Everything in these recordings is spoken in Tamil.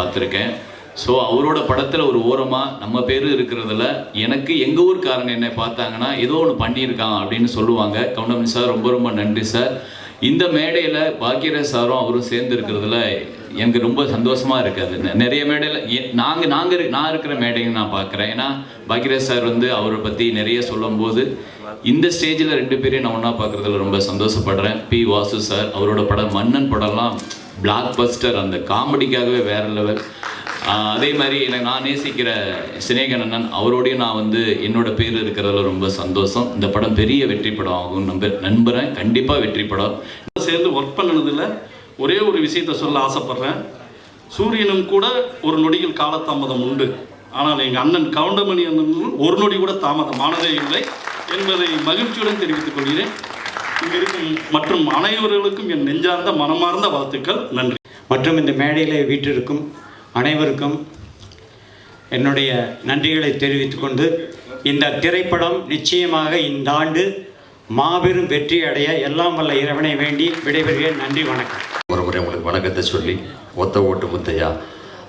பார்த்துருக்கேன். ஸோ அவரோட படத்தில் ஒரு ஓரமாக நம்ம பேர் இருக்கிறதுல எனக்கு எங்கள் ஊர்க்காரங்க என்னை பார்த்தாங்கன்னா ஏதோ ஒன்று பண்ணியிருக்கான் அப்படின்னு சொல்லுவாங்க. கவுண்டமணி சார் ரொம்ப ரொம்ப நன்றி சார். இந்த மேடையில் பாக்கியராஜ் சாரும் அவரும் சேர்ந்து இருக்கிறதுல எனக்கு ரொம்ப சந்தோஷமாக இருக்காது. நிறைய மேடையில் நான் இருக்கிற மேடைங்க நான் பார்க்குறேன். ஏன்னா பாக்கியராஜ் சார் அவரை பற்றி நிறைய சொல்லும்போது இந்த ஸ்டேஜில் 2 பேரையும் நான் ஒன்றா பார்க்குறதுல ரொம்ப சந்தோஷப்படுறேன். பி. வாசு சார் அவரோட படம் மன்னன் படம்லாம் பிளாக் பஸ்டர், அந்த காமெடிக்காகவே வேறு லெவல். அதே மாதிரி நான் நேசிக்கிற சினேகன் அவரோடையும் நான் என்னோட பேர் இருக்கிறதுல ரொம்ப சந்தோஷம். இந்த படம் பெரிய வெற்றி படம் ஆகும் நம்புகிறேன். கண்டிப்பாக வெற்றி படம். சேர்ந்து ஒர்க் பண்ணதில் ஒரே ஒரு விஷயத்தை சொல்ல ஆசைப்பட்றேன். சூரியனும் கூட ஒரு நொடியில் காலதாமதம் உண்டு, ஆனால் எங்கள் அண்ணன் கவுண்டமணி அண்ணன் ஒரு நொடி கூட தாமதமானதே இல்லை என்பதை மகிழ்ச்சியுடன் தெரிவித்துக் கொள்கிறேன். இங்கே இருக்கும் மற்றும் அனைவர்களுக்கும் என் நெஞ்சார்ந்த மனமார்ந்த வாழ்த்துக்கள். நன்றி. மற்றும் இந்த மேடையில் வீட்டிற்கும் அனைவருக்கும் என்னுடைய நன்றிகளை தெரிவித்துக் கொண்டு இந்த திரைப்படம் நிச்சயமாக இந்த ஆண்டு மாபெரும் வெற்றி அடைய எல்லாம் வல்ல இறைவனை வேண்டி விடைபெறுகிறேன். நன்றி, வணக்கம். ஒரு முறை உங்களுக்கு வணக்கத்தை சொல்லி ஒத்த ஓட்டு முத்தையா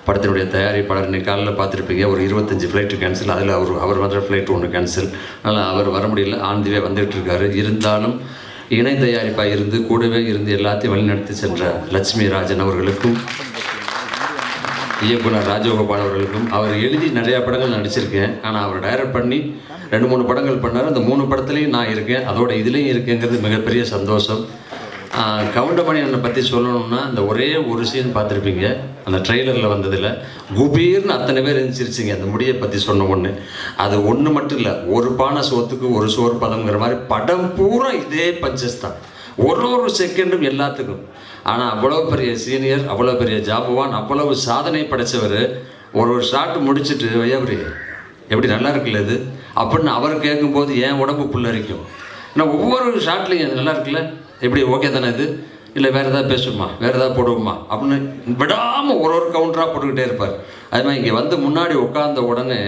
படத்தினுடைய தயாரிப்பாளர் இன்னைக்கு காலையில் பார்த்துருப்பீங்க. ஒரு 25 ஃப்ளைட்டு கேன்சல், அதில் அவர் வர ஃப்ளைட்டு ஒன்று கேன்சல். அதனால் அவர் வர முடியல, ஆனந்திவே வந்துகிட்டு இருக்காரு. இருந்தாலும் இணை தயாரிப்பாக இருந்து கூடவே இருந்து எல்லாத்தையும் வழிநடத்தி சென்ற லட்சுமி ராஜன் அவர்களுக்கும் இயக்குனர் ராஜகோபால் அவர்களுக்கும், அவர் எழுதி நிறையா படங்கள் நடிச்சிருக்கேன். ஆனால் அவர் டைரக்ட் பண்ணி 2-3 படங்கள் பண்ணார். அந்த 3 படத்துலையும் நான் இருக்கேன், அதோட இதுலேயும் இருக்கேங்கிறது மிகப்பெரிய சந்தோஷம். கவுண்டமணி அண்ணனை பற்றி சொல்லணும்னா அந்த ஒரே ஒரு சீன் பார்த்துருப்பீங்க, அந்த ட்ரெய்லரில் வந்ததில் குபீர்னு அத்தனை பேர் இருந்துச்சிருச்சிங்க அந்த முடியை பற்றி சொன்ன ஒன்று. அது ஒன்று மட்டும் இல்லை, ஒரு பானை சோத்துக்கு ஒரு சோறு பதம்ங்கிற மாதிரி படம் பூரா இதே பஞ்சஸ் தான், ஒரு செகண்டும் எல்லாத்துக்கும். ஆனால் அவ்வளோ பெரிய சீனியர், அவ்வளோ பெரிய ஜாபவான், அவ்வளவு சாதனை படைத்தவர் ஒரு ஷாட் முடிச்சுட்டு வையாபுரி எப்படி நல்லா இருக்குல்ல இது அப்படின்னு அவர் கேட்கும்போது என் உடம்பு புல்லரிக்கும். ஏன்னா ஒவ்வொரு ஷாட்லையும் அது நல்லா இருக்குல்ல, எப்படி ஓகே தானே இது, இல்லை வேறு ஏதாவது பேசுமா, வேறு ஏதாவது போடுவோமா அப்படின்னு விடாமல் ஒரு கவுண்டராக போட்டுக்கிட்டே இருப்பார். அது மாதிரி இங்கே முன்னாடி உட்கார்ந்த உடனே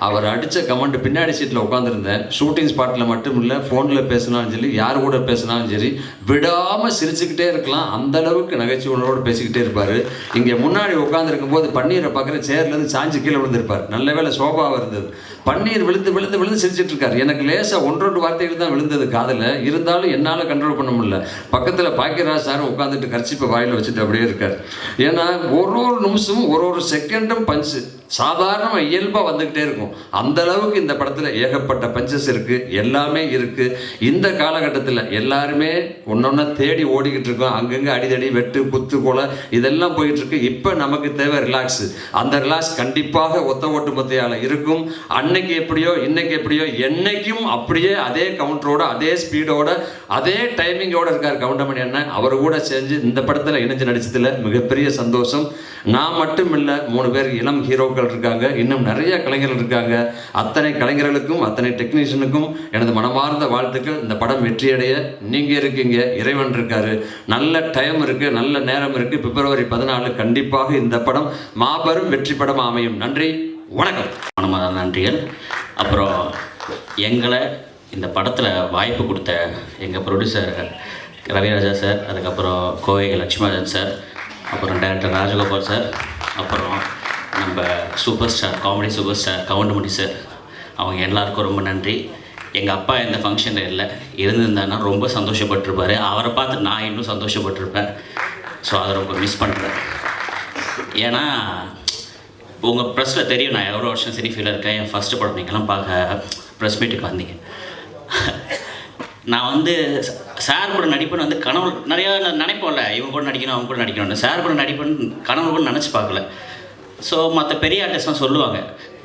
அவர் அடித்த கமெண்ட் பின்னாடி சீட்டில் உட்காந்துருந்தேன். ஷூட்டிங் ஸ்பாட்டில் மட்டும் இல்லை, ஃபோனில் பேசினாலும் சரி, யார் கூட பேசினாலும் சரி, விடாமல் சிரிச்சுக்கிட்டே இருக்கலாம். அந்தளவுக்கு நகைச்சுவனோடு பேசிக்கிட்டே இருப்பார். இங்கே முன்னாடி உட்காந்துருக்கும் போது பன்னீரை பார்க்குற சேர்லேருந்து சாஞ்சு கீழே விழுந்திருப்பார். நல்ல வேலை சோபாவாக இருந்தது. பன்னீர் விழுந்து சிரிச்சிட்டு இருக்கார். எனக்கு லேசாக 1-2 வார்த்தைகள் தான் விழுந்தது காதில், இருந்தாலும் என்னால் கண்ட்ரோல் பண்ண முடியல. பக்கத்தில் பாக்கியராஜ் சாரும் உட்காந்துட்டு கர்ச்சிப்பை வாயில் வச்சுட்டு அப்படியே இருக்கார். ஏன்னா ஒரு நிமிஷமும் ஒரு செகண்டும் பஞ்சு சாதாரண இயல்பாக வந்துக்கிட்டே இருக்கும். அந்த அளவுக்கு இந்த படத்தில் ஏகப்பட்ட பஞ்சஸ் இருக்குது, எல்லாமே இருக்குது. இந்த காலகட்டத்தில் எல்லாருமே ஒன்றொன்னா தேடி ஓடிக்கிட்டு இருக்கோம். அங்கங்கே அடிதடி வெட்டு குத்து கொலை இதெல்லாம் போயிட்டுருக்கு. இப்போ நமக்கு தேவை ரிலாக்ஸு. அந்த ரிலாக்ஸ் கண்டிப்பாக ஒத்த ஓட்டு மொத்தையால் இருக்கும். அன்னைக்கு எப்படியோ இன்னைக்கு எப்படியோ என்னைக்கும் அப்படியே அதே கவுண்டரோட, அதே ஸ்பீடோட, அதே டைமிங்கோடு இருக்கார் கவுண்டமணி அண்ணன். அவர் கூட செஞ்சு இந்த படத்தில் இணைஞ்சு நடிச்சதில் மிகப்பெரிய சந்தோஷம். நான் மட்டும் இல்லை, 3 பேர் இளம் ஹீரோக்கள் இருக்காங்க, இன்னும் நிறைய கலைஞர்கள் இருக்காங்க. அத்தனை கலைஞர்களுக்கும் அத்தனை டெக்னீஷியனுக்கும் எனது மனமார்ந்த வாழ்த்துக்கள். இந்த படம் வெற்றியடைய நீங்கள் இருக்கீங்க, இறைவன் இருக்காரு, நல்ல டைம் இருக்குது, நல்ல நேரம் இருக்குது. பிப்ரவரி 14 கண்டிப்பாக இந்த படம் மாபெரும் வெற்றி படம் அமையும். நன்றி, வணக்கம். மனமார்ந்த நன்றிகள். அப்புறம் எங்களை இந்த படத்தில் வாய்ப்பு கொடுத்த எங்கள் ப்ரொடியூசர் ரவிராஜா சார், அதுக்கப்புறம் கோவை லட்சுமணன் சார், அப்புறம் டைரக்டர் ராஜகோபால் சார், அப்புறம் நம்ம super star, comedy super star Goundamani sir, அவங்க எல்லாருக்கும் ரொம்ப நன்றி. எங்கள் அப்பா எந்த ஃபங்க்ஷனில் இல்லை, இருந்திருந்தாங்கன்னா ரொம்ப சந்தோஷப்பட்டிருப்பார். அவரை பார்த்து நான் இன்னும் சந்தோஷப்பட்டிருப்பேன். ஸோ அதை ரொம்ப மிஸ் பண்ணுறேன். ஏன்னா உங்கள் ப்ரெஸ்ஸில் தெரியும் நான் எவ்வளோ வருஷம் சரி ஃபீலாக இருக்கேன். என் ஃபஸ்ட்டு படம் நீங்கள்லாம் பார்க்க ப்ரெஸ் மீட்டுக்கு வந்தீங்க. நான் சார் கூட நடிப்பேன்னு கனவு நிறையா நினைப்போம்ல, இவங்க கூட நடிக்கணும் அவங்க கூட நடிக்கணும்னு. சார் கூட நடிப்பேன்னு கனவு கூட நினச்சி பார்க்கல. ஸோ மற்ற பெரிய ஆர்டிஸ்ட்லாம் சொல்லுவாங்க,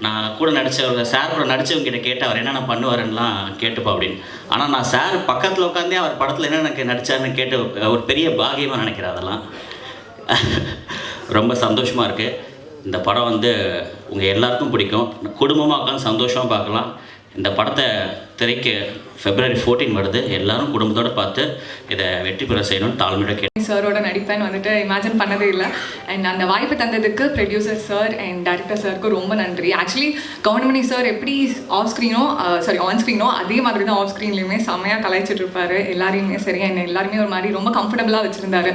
நான் கூட நடித்தவங்க சார் கூட நடித்தவங்ககிட்ட கேட்டு அவர் என்னென்ன பண்ணுவாருன்னெலாம் கேட்டுப்பா அப்படின்னு. ஆனால் நான் சார் பக்கத்தில் உட்காந்தே அவர் படத்தில் என்னென்ன நடித்தாருன்னு கேட்டு ஒரு பெரிய பாகியமாக நினைக்கிறேன். அதெல்லாம் ரொம்ப சந்தோஷமாக இருக்குது. இந்த படம் உங்கள் எல்லாருக்கும் பிடிக்கும். குடும்பமாக உட்காந்து சந்தோஷமாக பார்க்கலாம். இந்த படத்தை திரைக்கு February 14 வருது. எல்லாரும் குடும்பத்தோடு பார்த்து இதை வெற்றி பெற செய்யணும்னு தாழ்மையோட கேட்டு சாரோட நடிப்பேன்னு வந்துட்டு இமேஜின் பண்ணதே இல்லை. அண்ட் அந்த வாய்ப்பு தந்ததுக்கு ப்ரொடியூசர் சார் அண்ட் டைரக்டர் சாருக்கு ரொம்ப நன்றி. ஆக்சுவலி கவுண்டமணி சார் எப்படி ஆன் ஸ்க்ரீனோ அதே மாதிரி தான் ஆஃப் ஸ்க்ரீன்லேயுமே செம்மையாக கலாய்ச்சிட்டு இருப்பாரு எல்லாரையுமே. சரி, என்ன எல்லாருமே ஒரு மாதிரி ரொம்ப கம்ஃபர்டபுளாக வச்சுருந்தாரு.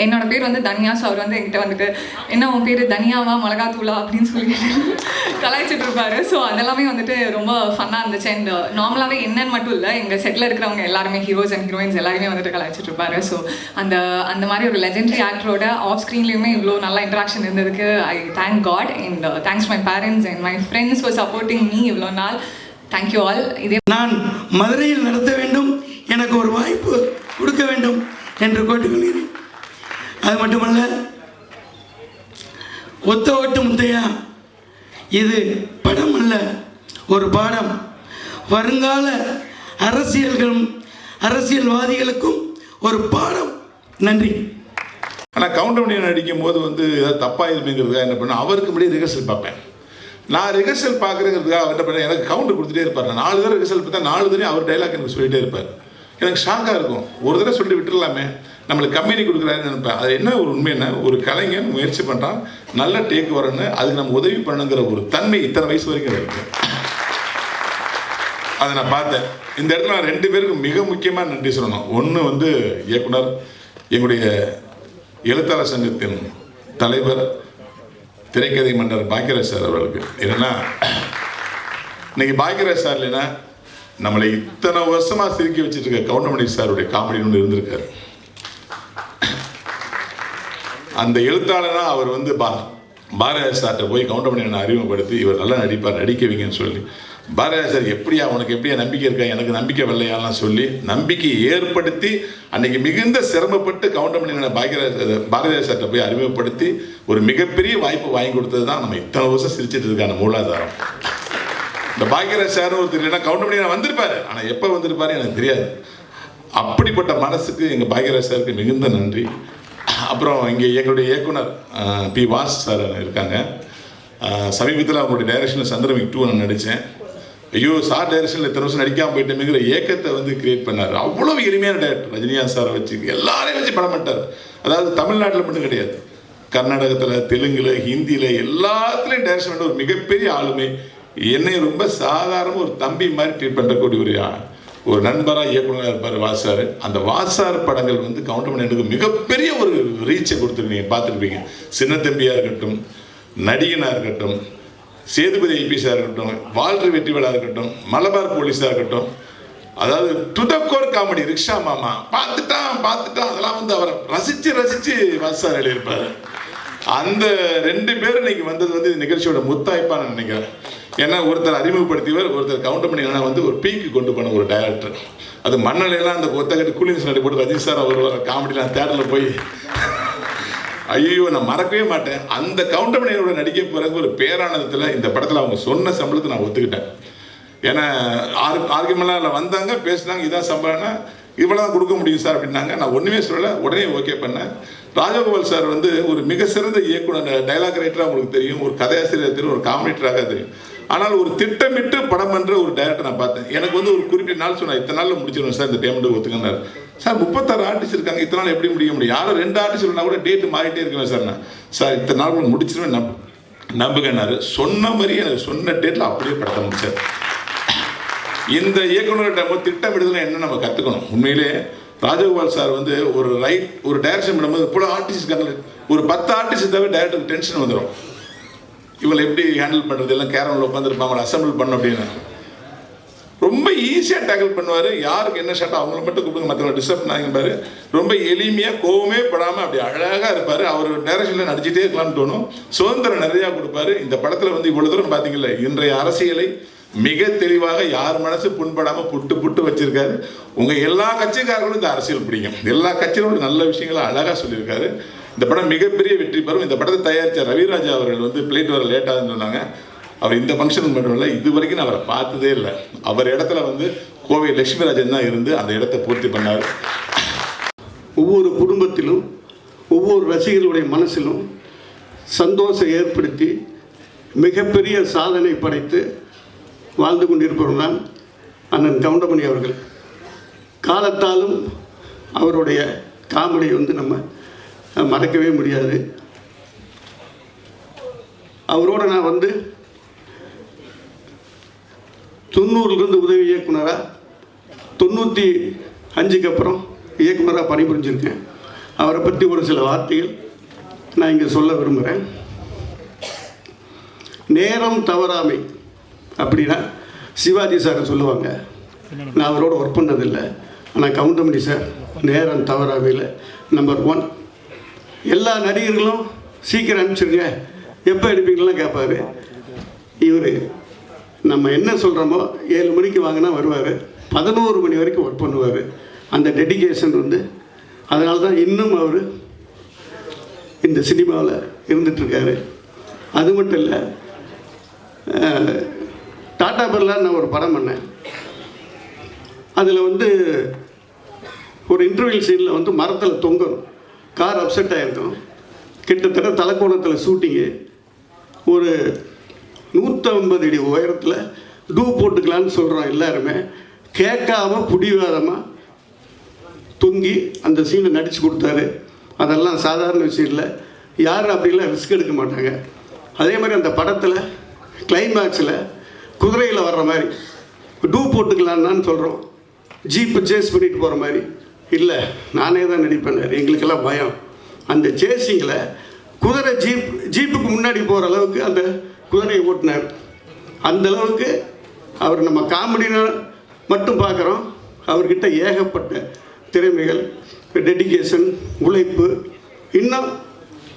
என்னோட பேர் வந்து தனியா. ஸோ அவர் வந்து என்கிட்ட வந்துட்டு என்ன உன் பேர் தனியாவா மிளகாத்தூளா அப்படின்னு சொல்லி கலாய்ச்சிட்டு இருப்பாரு. ஸோ அதெல்லாமே வந்துட்டு ரொம்ப ஃபன்னாக இருந்துச்சு. அண்ட் நார்மலாகவே என்னன்னு மட்டும் இல்லை, எங்கள் செட்டில் இருக்கிறவங்க எல்லாருமே ஹீரோஸ் அண்ட் ஹீரோயின்ஸ் எல்லாருமே வந்துட்டு கலாய்ச்சிட்டு இருப்பாரு. ஸோ அந்த மாதிரி ஒரு லெஜெண்டரி ஆக்டரோட ஆஃப் ஸ்க்ரீன்லேயுமே இவ்வளோ நல்ல இன்ட்ராக்ஷன் இருந்ததுக்கு I thank God and thanks my parents and my friends for supporting me இவ்வளோ நாள். Thank you all. இதே நான் மதுரையில் நடத்த வேண்டும், எனக்கு ஒரு வாய்ப்பு கொடுக்க வேண்டும் என்று கேட்டுக்கொள்கிறேன். அது மட்டுமல்ல, ஒத்த ஓட்டு முத்தையா இது படம் அல்ல, ஒரு பாடம். வருங்கால அரசியல்வாதிகளுக்கும் ஒரு பாடம். நன்றி. ஆனால் கவுண்டமணி நடிக்கும் போது வந்து ஏதாவது தப்பாக இருப்பேங்கிறதுக்காக என்ன பண்ணேன், அவருக்கு முன்னாடி ரிஹர்சல் பார்ப்பேன். நான் ரிஹர்சல் பார்க்குறேங்கிறதுக்காக என்ன பண்ணேன், எனக்கு கவுண்டர் கொடுத்துட்டே இருப்பார். நான் 4 தடவை ரிஹர்சல் பார்த்தா 4 தடவை அவர் டைலாக் எனக்கு சொல்லிகிட்டே இருப்பார். எனக்கு ஷாக்காக இருக்கும். ஒரு தடவை சொல்லி விட்டுடலாமே, நம்மளுக்கு கம்பெனி கொடுக்குறாருன்னு நினைப்பேன். அது என்ன ஒரு உண்மை, என்ன ஒரு கலைஞன் முயற்சி பண்ணுறான், நல்ல டேக் வரணுன்னு, அதுக்கு நம்ம உதவி பண்ணுங்கிற ஒரு தன்மை இத்தனை வயசு வரைக்கும் இருக்கு. அதை நான் பார்த்தேன். இந்த இடத்துல நான் 2 பேருக்கு மிக முக்கியமாக நன்றி சொல்லணும். ஒன்று வந்து இயக்குனர், எங்களுடைய எழுத்தாளர் சங்கத்தின் தலைவர், திரைக்கதை மன்னர் பாக்கியராஜ் சார் அவர்களுக்கு. என்னன்னா, இன்னைக்கு பாக்கியராஜ் சார் இல்லைன்னா நம்மளை இத்தனை வருஷமாக சிரிக்க வச்சுட்டு இருக்க கவுண்டமணி சாருடைய காமெடி ஒன்று இருந்திருக்காரு. அந்த எழுத்தாளனா அவர் வந்து பாரதியார் சார்கிட்ட போய் கவுண்டமணி அறிமுகப்படுத்தி, இவர் நல்லா நடிப்பார், நடிக்க வைங்கன்னு சொல்லி, பாரதியார் சார் எப்படியா உனக்கு எப்படியா நம்பிக்கை இருக்கா, எனக்கு நம்பிக்கை வரலையாலாம் சொல்லி நம்பிக்கையை ஏற்படுத்தி அன்னைக்கு மிகுந்த சிரமப்பட்டு கவுண்டமணி பாரதியார் சார்கிட்ட போய் அறிமுகப்படுத்தி ஒரு மிகப்பெரிய வாய்ப்பு வாங்கி கொடுத்தது தான் நம்ம இத்தனை வருஷம் சிரிச்சிட்டு இருக்கான மூலாதாரம். இந்த பாக்கியராஜ் சார் ஒருத்தர் இல்லைன்னா கவுண்டமணி வந்திருப்பாரு, ஆனால் எப்போ வந்திருப்பாரு எனக்கு தெரியாது. அப்படிப்பட்ட மனசுக்கு எங்கள் பாக்கியராஜ் சாருக்கு மிகுந்த நன்றி. அப்புறம் இங்கே எங்களுடைய இயக்குனர் பி வாஸ் சார் இருக்காங்க. சமீபத்தில் அவங்களுடைய டைரக்ஷனில் சந்திரமிக் 2 நான் நடித்தேன். ஐயோ சார் டைரக்ஷனில் இத்தனை வருஷம் நடிக்காமல் போயிட்டேங்கிற ஏக்கத்தை வந்து கிரியேட் பண்ணார். அவ்வளோ எளிமையான டைரக்டர். ரஜினிகாந்த் சாரை வச்சு எல்லாரையும் வச்சு படம் பண்ணிட்டார். அதாவது தமிழ்நாட்டில் மட்டும் கிடையாது, கர்நாடகத்தில், தெலுங்கில், ஹிந்தியில் எல்லாத்துலேயும் டைரக்ஷன் பண்ண ஒரு மிகப்பெரிய ஆளுமை. என்னை ரொம்ப சாதாரண ஒரு தம்பி மாதிரி ட்ரீட் பண்ணக்கூடிய ஒரு நண்பராக இயக்குனராக இருப்பார் வாசார். அந்த வாசார் படங்கள் வந்து கவுண்டமணி எனக்கு மிகப்பெரிய ஒரு ரீச்சை கொடுத்துருக்கீங்க, பார்த்துருப்பீங்க. சின்ன தம்பியாக இருக்கட்டும், நடிகனாக இருக்கட்டும், சேதுபதி ஐபிஎஸ்ஸாக இருக்கட்டும், வாழ்று வெற்றிவேலாக இருக்கட்டும், மலபார் போலீஸாக இருக்கட்டும், அதாவது to the core comedy, rickshaw மாமா, பார்த்துட்டான் அதெல்லாம் வந்து அவரை ரசித்து வாசார் எழுதியிருப்பார். அந்த 2 பேர் இன்னைக்கு வந்தது வந்து இந்த நிகழ்ச்சியோட முத்தாய்ப்பாக நான் நினைக்கிறேன். ஏன்னா ஒருத்தர் அறிமுகப்படுத்தியவர், ஒருத்தர் கவுண்டமணி வந்து ஒரு பீக்கு கொண்டு போன ஒரு டைரக்டர். அது மண்ணலையெல்லாம் அந்த ஒத்தக்கட்டு கூலிங்ஸ் நடி போட்டு ரஜினி சார் அவர் வர காமெடிலாம் தேட்டரில் போய் ஐயோ நான் மறக்கவே மாட்டேன். அந்த கவுண்டமணியோட நடிக்க பிறகு ஒரு பேரானந்தத்தில் இந்த படத்தில் அவங்க சொன்ன சம்பளத்தை நான் ஒத்துக்கிட்டேன். ஏன்னா ஆர்கியூமெண்ட்லாம் இல்லை, வந்தாங்க பேசினாங்க, இதான் சம்பளம்னா இவ்வளோ தான் கொடுக்க முடியும் சார் அப்படின்னாங்க. நான் ஒன்றுமே சொல்லலை, உடனே ஓகே பண்ணேன். ராஜகோபால் சார் வந்து ஒரு மிக சிறந்த இயக்குனர், டைலாக் ரைட்டராக உங்களுக்கு தெரியும், ஒரு கதையாசிரியர் தெரியும், ஒரு காமெடிட்டராக தெரியும். ஆனால் ஒரு திட்டமிட்டு படம் பண்ணுற ஒரு டைரக்டர் நான் பார்த்தேன். எனக்கு வந்து ஒரு குறிப்பிட்ட நாள் சொன்னேன், இத்தனை நாளில் முடிச்சிடுவேன் சார், இந்த பேமெண்ட்டு ஒத்துக்கினார். சார் 36 ஆர்டிஸ்ட் இருக்காங்க, இத்தனை நாள் எப்படி முடிய முடியும்? யாரும் 2 ஆர்டிஸ்ட் இல்லைனா கூட டேட்டு மாறிட்டே இருக்குவேன் சார். நான் சார் இத்தனை நாள் முடிச்சிருவேன் நம்புகன்னாரு. சொன்ன மாதிரி எனக்கு சொன்ன டேட்டில் அப்படியே படத்தை முடிச்சார். இந்த இயக்குநர்கிட்ட திட்டமிடுதல் என்ன நம்ம கற்றுக்கணும். உண்மையிலே ராஜகோபால் சார் வந்து ஒரு டைரக்ஷன் பண்ணும்போது இவ்வளோ ஆர்டிஸ்ட் இருக்காங்க, ஒரு 10 ஆர்டிஸ்ட் தவிர டைரக்டருக்கு டென்ஷன் வந்துடும். இவங்களை எப்படி ஹேண்டில் பண்ணுறது, எல்லாம் கேரமில் உட்காந்துருப்பாங்க, அசம்பிள் பண்ணணும் அப்படின்னு ரொம்ப ஈஸியாக டேக்கிள் பண்ணுவார். யாருக்கு என்ன ஷாட்டோ அவங்கள மட்டும் கூப்பிடுங்க, மற்றவங்க டிஸ்டர்ப் பண்ணாங்கப்பாரு. ரொம்ப எளிமையாக கோவமே படாமல் அப்படி அழகாக இருப்பார். அவர் டைரக்ஷனில் நடிச்சிட்டே இருக்கலாம்னு தோணும். சுதந்திரம் நிறையா கொடுப்பாரு. இந்த படத்தில் வந்து இவ்வளோ தூரம் பார்த்தீங்கல்ல, இன்றைய அரசியலை மிக தெளிவாக யார் மனசு புண்படாமல் புட்டு வச்சிருக்காரு. உங்கள் எல்லா கட்சிக்காரர்களும் இந்த அரசியல் பிடிக்கும். எல்லா கட்சிகளும் நல்ல விஷயங்களை அழகாக சொல்லியிருக்காரு. இந்த படம் மிகப்பெரிய வெற்றி பெறும். இந்த படத்தை தயாரித்த ரவிராஜா அவர்கள் வந்து பிளேட் வர லேட்டாகுதுன்னு சொன்னாங்க. அவர் இந்த ஃபங்க்ஷனுக்கு மட்டும் இல்லை, இது வரைக்கும் நான் அவரை பார்த்ததே இல்லை. அவர் இடத்துல வந்து கோவை லட்சுமிராஜன் தான் இருந்து அந்த இடத்தை பூர்த்தி பண்ணார். ஒவ்வொரு குடும்பத்திலும் ஒவ்வொரு ரசிகர்களுடைய மனசிலும் சந்தோஷம் ஏற்படுத்தி மிகப்பெரிய சாதனை படைத்து வாழ்ந்து கொண்டிருப்பவர் தான் அண்ணன் கவுண்டமணி அவர்கள். காலத்தாலும் அவருடைய காமெடி வந்து நம்ம மறக்கவே முடியாது. அவரோட நான் வந்து 90லேருந்து உதவி இயக்குனராக 95க்கு அப்புறம் இயக்குனராக பணிபுரிஞ்சிருக்கேன். அவரை பற்றி ஒரு சில வார்த்தைகள் நான் இங்கே சொல்ல விரும்புகிறேன். நேரம் தவறாமை அப்படின்னா சிவாஜி சார் சொல்லுவாங்க. நான் அவரோட ஒர்க் பண்ணதில்லை, ஆனால் கவுண்டமணி சார் நேரம் தவறாமையில் நம்பர் 1. எல்லா நடிகர்களும் சீக்கிரம் அனுப்பிச்சிருங்க, எப்போ எடுப்பீங்களெலாம் கேட்பார். இவர் நம்ம என்ன சொல்கிறோமோ 7 மணிக்கு வாங்கினா வருவார், 11 மணி வரைக்கும் ஒர்க் பண்ணுவார். அந்த டெடிகேஷன் வந்து அதனால தான் இன்னும் அவர் இந்த சினிமாவில் இருந்துகிட்ருக்காரு. அது மட்டும் இல்லை, டாடா பிர்லான்னு நான் ஒரு படம் பண்ணேன். அதில் வந்து ஒரு இன்டர்வியூ சீனில் வந்து மரத்தில் தொங்கணும், கார் அப்செட் ஆகிருக்கும். கிட்டத்தட்ட தலைக்கோணத்தில் ஷூட்டிங்கு. ஒரு 150 அடி உயரத்தில் டூ போட்டுக்கலான்னு சொல்கிறோம் எல்லாருமே. கேட்காம புடிவாதமாக தொங்கி அந்த சீனை நடித்து கொடுத்தாரு. அதெல்லாம் சாதாரண விஷயம் இல்லை, யாரும் அப்படிலாம் ரிஸ்க் எடுக்க மாட்டாங்க. அதே மாதிரி அந்த படத்தில் கிளைமேக்ஸில் குதிரையில் வர்ற மாதிரி டூ போட்டுக்கலான்னு சொல்கிறோம், ஜீப்பு சேஸ் பண்ணிட்டு போகிற மாதிரி இல்லை, நானே தான் நடிப்பேன். எங்களுக்கெல்லாம் பயம். அந்த சேஸிங்கில் குதிரை ஜீப்புக்கு முன்னாடி போகிற அளவுக்கு அந்த குதிரையை ஓட்டினார். அந்தளவுக்கு அவர் நம்ம காமெடினா மட்டும் பார்க்குறோம், அவர்கிட்ட ஏகப்பட்ட திறமைகள், டெடிகேஷன், உழைப்பு இன்னும்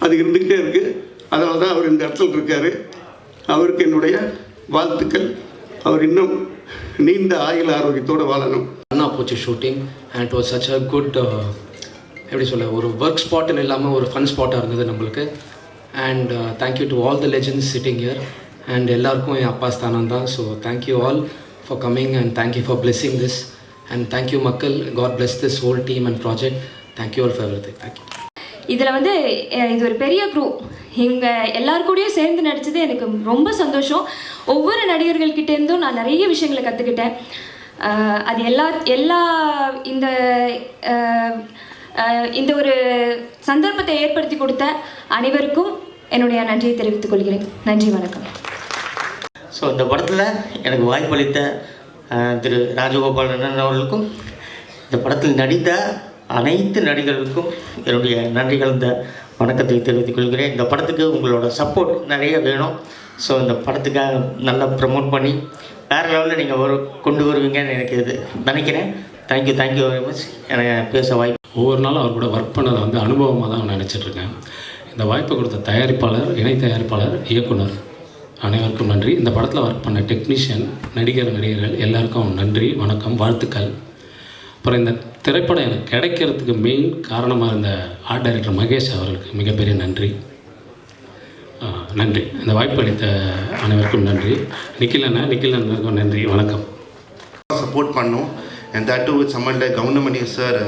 அது இருந்துக்கிட்டே இருக்குது. அதனால தான் அவர் இந்த இடத்துல இருக்கார். அவருக்கு என்னுடைய வாழ்த்துக்கள். அவர் இன்னும் நீண்ட ஆயுள் ஆரோக்கியத்தோடு வாழணும். அண்ணா போச்சு shooting and it was such a good, எப்படி சொல்ல, ஒரு ஒர்க் ஸ்பாட்டுன்னு இல்லாமல் ஒரு ஃபன் ஸ்பாட்டாக இருந்தது நம்மளுக்கு. And thank you to all the legends sitting here. And எல்லாருக்கும் என் அப்பா ஸ்தானம் தான். So thank you all for coming and thank you for blessing this. And thank you மக்கள், God bless this whole team and project. Thank you all for everything. Thank you. இதில் வந்து இது ஒரு பெரிய க்ரூ. இவங்க எல்லாருக்கூடயும் சேர்ந்து நடித்தது எனக்கு ரொம்ப சந்தோஷம். ஒவ்வொரு நடிகர்கள்கிட்டேருந்தும் நான் நிறைய விஷயங்களை கற்றுக்கிட்டேன். அது எல்லா இந்த ஒரு சந்தர்ப்பத்தை ஏற்படுத்தி கொடுத்த அனைவருக்கும் என்னுடைய நன்றியை தெரிவித்துக் கொள்கிறேன். நன்றி, வணக்கம். ஸோ இந்த படத்தில் எனக்கு வாய்ப்பளித்த திரு ராஜகோபால் அண்ணன் அவர்களுக்கும், இந்த படத்தில் நடித்த அனைத்து நடிகர்களுக்கும் என்னுடைய நன்றி கலந்த வணக்கத்தை தெரிவித்துக் கொள்கிறேன். இந்த படத்துக்கு உங்களோட சப்போர்ட் நிறைய வேணும். ஸோ இந்த படத்துக்காக நல்லா ப்ரமோட் பண்ணி வேறு லெவலில் நீங்கள் கொண்டு வருவீங்கன்னு எனக்கு இது நினைக்கிறேன். தேங்க்யூ வெரி மச் எனக்கு பேச வாய்ப்பு. ஒவ்வொரு நாளும் அவர் கூட ஒர்க் பண்ணதை வந்து அனுபவமாக தான் நினச்சிட்ருக்கேன். இந்த வாய்ப்பை கொடுத்த தயாரிப்பாளர், இணை தயாரிப்பாளர், இயக்குனர் அனைவருக்கும் நன்றி. இந்த படத்தில் ஒர்க் பண்ண டெக்னீஷியன், நடிகர்கள் எல்லாருக்கும் நன்றி, வணக்கம், வாழ்த்துக்கள். அப்புறம் இந்த திரைப்படம் எனக்கு கிடைக்கிறதுக்கு மெயின் காரணமாக இருந்த ஆர்ட் டைரக்டர் மகேஷ் அவர்களுக்கு மிகப்பெரிய நன்றி. இந்த வாய்ப்பு அளித்த அனைவருக்கும் நன்றி. நிக்கில் அண்ணனுக்கும் நன்றி, வணக்கம். சப்போர்ட் பண்ணோம். And that too with someone like Goundamani sir.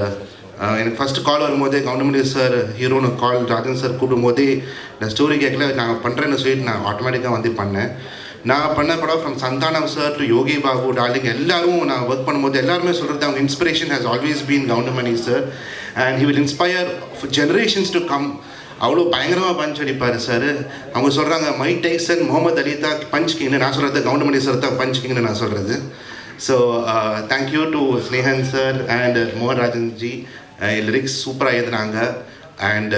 எனக்கு ஃபஸ்ட்டு கால் வரும்போதே கவுண்டமணி சார் ஹீரோன்னு கால் ராஜன் சார் கூப்பிடும்போதே இந்த ஸ்டோரி கேட்கல, நாங்கள் பண்ணுறேன்னு சொல்லிட்டு நான் ஆட்டோமேட்டிக்காக வந்து பண்ணேன். நான் பண்ண படம் from Santhanam sir to Yogi Babu, darling எல்லாரும் நான் ஒர்க் பண்ணும்போது எல்லாருமே சொல்கிறது அவங்க inspiration has always been Goundamani sir. And he will inspire generations to come. அவ்வளோ பயங்கரமாக பஞ்ச் அடிப்பார் சார். அவங்க சொல்கிறாங்க மைக் டைசன், முகமது அலி தான் பஞ்ச் கிங்னு, நான் சொல்கிறது கவுண்டமணி சார் தான் பஞ்ச் கிங்னு நான் சொல்கிறது. So thank you to Snehan sir and மோகன் ராஜன்ஜி. லிரிக்ஸ் சூப்பராக எழுதுனாங்க. And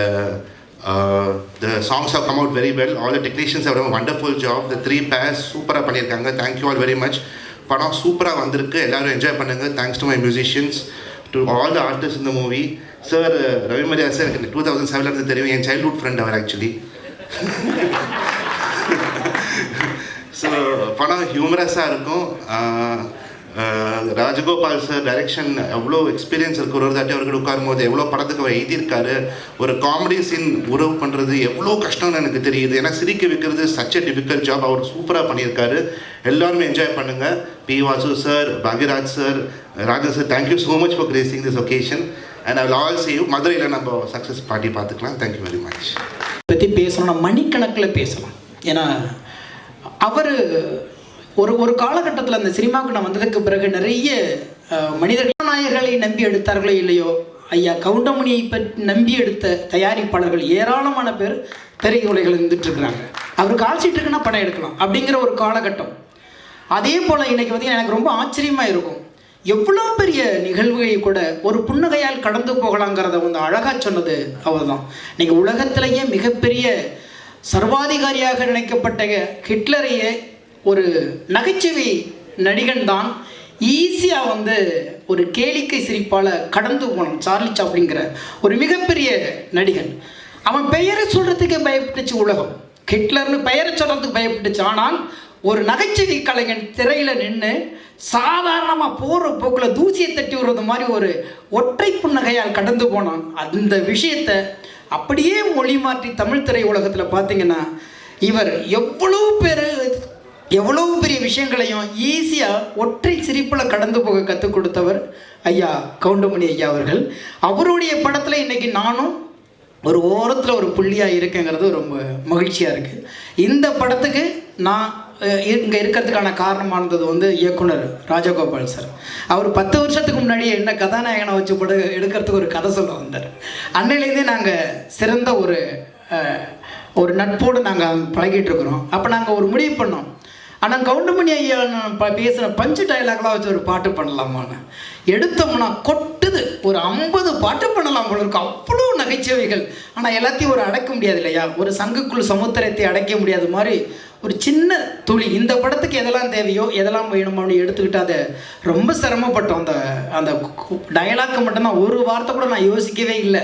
the songs have come out very well. All the technicians have done a wonderful job. The 3 pairs சூப்பராக பண்ணியிருக்காங்க. Thank you all very much. படம் சூப்பராக வந்திருக்கு, எல்லோரும் என்ஜாய் பண்ணுங்கள். Thanks to my musicians, to all the artist இந்த movie. Sir Ravi Maria sir எனக்கு 2007 தெரியும், என் சைல்ட்ஹுட் ஃப்ரெண்ட் அவர் ஆக்சுவலி. ஸோ படம் ஹியூமரஸாக இருக்கும். ராஜகோபால் சார் டைரெக்ஷன் எவ்வளோ எக்ஸ்பீரியன்ஸ் இருக்குது. ஒரு தாட்டி அவர்கிட்ட உட்காரும் போது எவ்வளோ படத்துக்கு அவர் எழுதியிருக்காரு. ஒரு காமெடி சீன் உறவு பண்ணுறது எவ்வளோ கஷ்டம்னு எனக்கு தெரியுது. ஏன்னா சிரிக்க வைக்கிறது சச் எ டிஃபிகல்ட் ஜாப். அவர் சூப்பராக பண்ணியிருக்காரு. எல்லாருமே என்ஜாய் பண்ணுங்கள். P Vasu sir, Bhagyaraj sir, Rajan sir, thank you so much for gracing this occasion. And I will all see you. மதுரையில் நம்ம சக்ஸஸ் பார்ட்டி பார்த்துக்கலாம். Thank you very much. பற்றி பேசணும்னா மணிக்கணக்கில் பேசலாம். ஏன்னா அவர் ஒரு காலகட்டத்தில் அந்த சினிமாவுக்கு நான் வந்ததுக்கு பிறகு நிறைய மனிதர்கள் நாயர்களை நம்பி எடுத்தார்களோ இல்லையோ, ஐயா கவுண்டமணியை பற்றி நம்பி எடுத்த தயாரிப்பாளர்கள் ஏராளமான பேர் திரையுலகில் இருந்துட்டுருக்குறாங்க. அவர் கால்ஷீட் இருக்குன்னா படம் எடுக்கலாம் அப்படிங்கிற ஒரு காலகட்டம். அதே போல் இன்றைக்கி பார்த்திங்கன்னா எனக்கு ரொம்ப ஆச்சரியமாக இருக்கும், எவ்வளோ பெரிய நிகழ்வுகளை கூட ஒரு புன்னகையால் கடந்து போகலாங்கிறத வந்து அழகாக சொன்னது அவர் தான். நீங்கள் உலகத்திலேயே மிகப்பெரிய சர்வாதிகாரியாக நினைக்கப்பட்ட ஹிட்லரையே ஒரு நகைச்சுவை நடிகன் தான் ஈஸியாக வந்து ஒரு கேளிக்கை சிரிப்பால் கடந்து போனான். சார்லி சாப்ளின்ங்கிற ஒரு மிகப்பெரிய நடிகன். அவன் பெயரை சொல்கிறதுக்கே பயப்பட்டுச்சு உலகம். ஹிட்லர்னு பெயரை சொல்கிறதுக்கு பயப்பட்டுச்சு. ஆனால் ஒரு நகைச்சுவை கலைஞன் திரையில் நின்று சாதாரணமாக போகிற போக்கில் தூசியை தட்டி விடுறது மாதிரி ஒரு ஒற்றை புன்னகையால் கடந்து போனான். அந்த விஷயத்தை அப்படியே மொழி மாற்றி தமிழ் திரை உலகத்தில் பார்த்திங்கன்னா இவர் எவ்வளோ பெரிய விஷயங்களையும் ஈஸியாக ஒற்றை சிரிப்பில் கடந்து போக கற்றுக் கொடுத்தவர் ஐயா கவுண்டமணி ஐயா அவர்கள். அவருடைய படத்தில் இன்றைக்கி நானும் ஒரு ஓரத்தில் ஒரு புள்ளியாக இருக்கேங்கிறது ரொம்ப மகிழ்ச்சியாக இருக்குது. இந்த படத்துக்கு நான் இங்கே இருக்கிறதுக்கான காரணமானது வந்து இயக்குனர் ராஜகோபால் சார். அவர் 10 வருஷத்துக்கு முன்னாடியே என்ன கதாநாயகனை வச்சு படம் எடுக்கிறதுக்கு ஒரு கதை சொல்ல வந்தார். அன்னையிலேருந்தே நாங்கள் சிறந்த ஒரு நட்போடு நாங்கள் பழகிட்டு இருக்கிறோம். அப்போ நாங்கள் ஒரு முடிவு பண்ணோம், ஆனால் கவுண்டமணி ஐயா பேசுகிற பஞ்சு டைலாக்லாம் வச்சு ஒரு பாட்டு பண்ணலாமான்னு எடுத்தோம்னா கொட்டுது. ஒரு 50 பாட்டு பண்ணலாம் போல இருக்கும், அவ்வளோ நகைச்சுவைகள். ஆனால் எல்லாத்தையும் ஒரு அடைக்க முடியாது இல்லையா, ஒரு சங்குக்குள் சமுத்திரத்தை அடைக்க முடியாத மாதிரி ஒரு சின்ன துளி இந்த படத்துக்கு எதெல்லாம் தேவையோ எதெல்லாம் வேணுமோன்னு எடுத்துக்கிட்டு அதை ரொம்ப சிரமப்பட்டோம். அந்த டயலாக்கு மட்டும்தான் ஒரு வார்த்தை கூட நான் யோசிக்கவே இல்லை.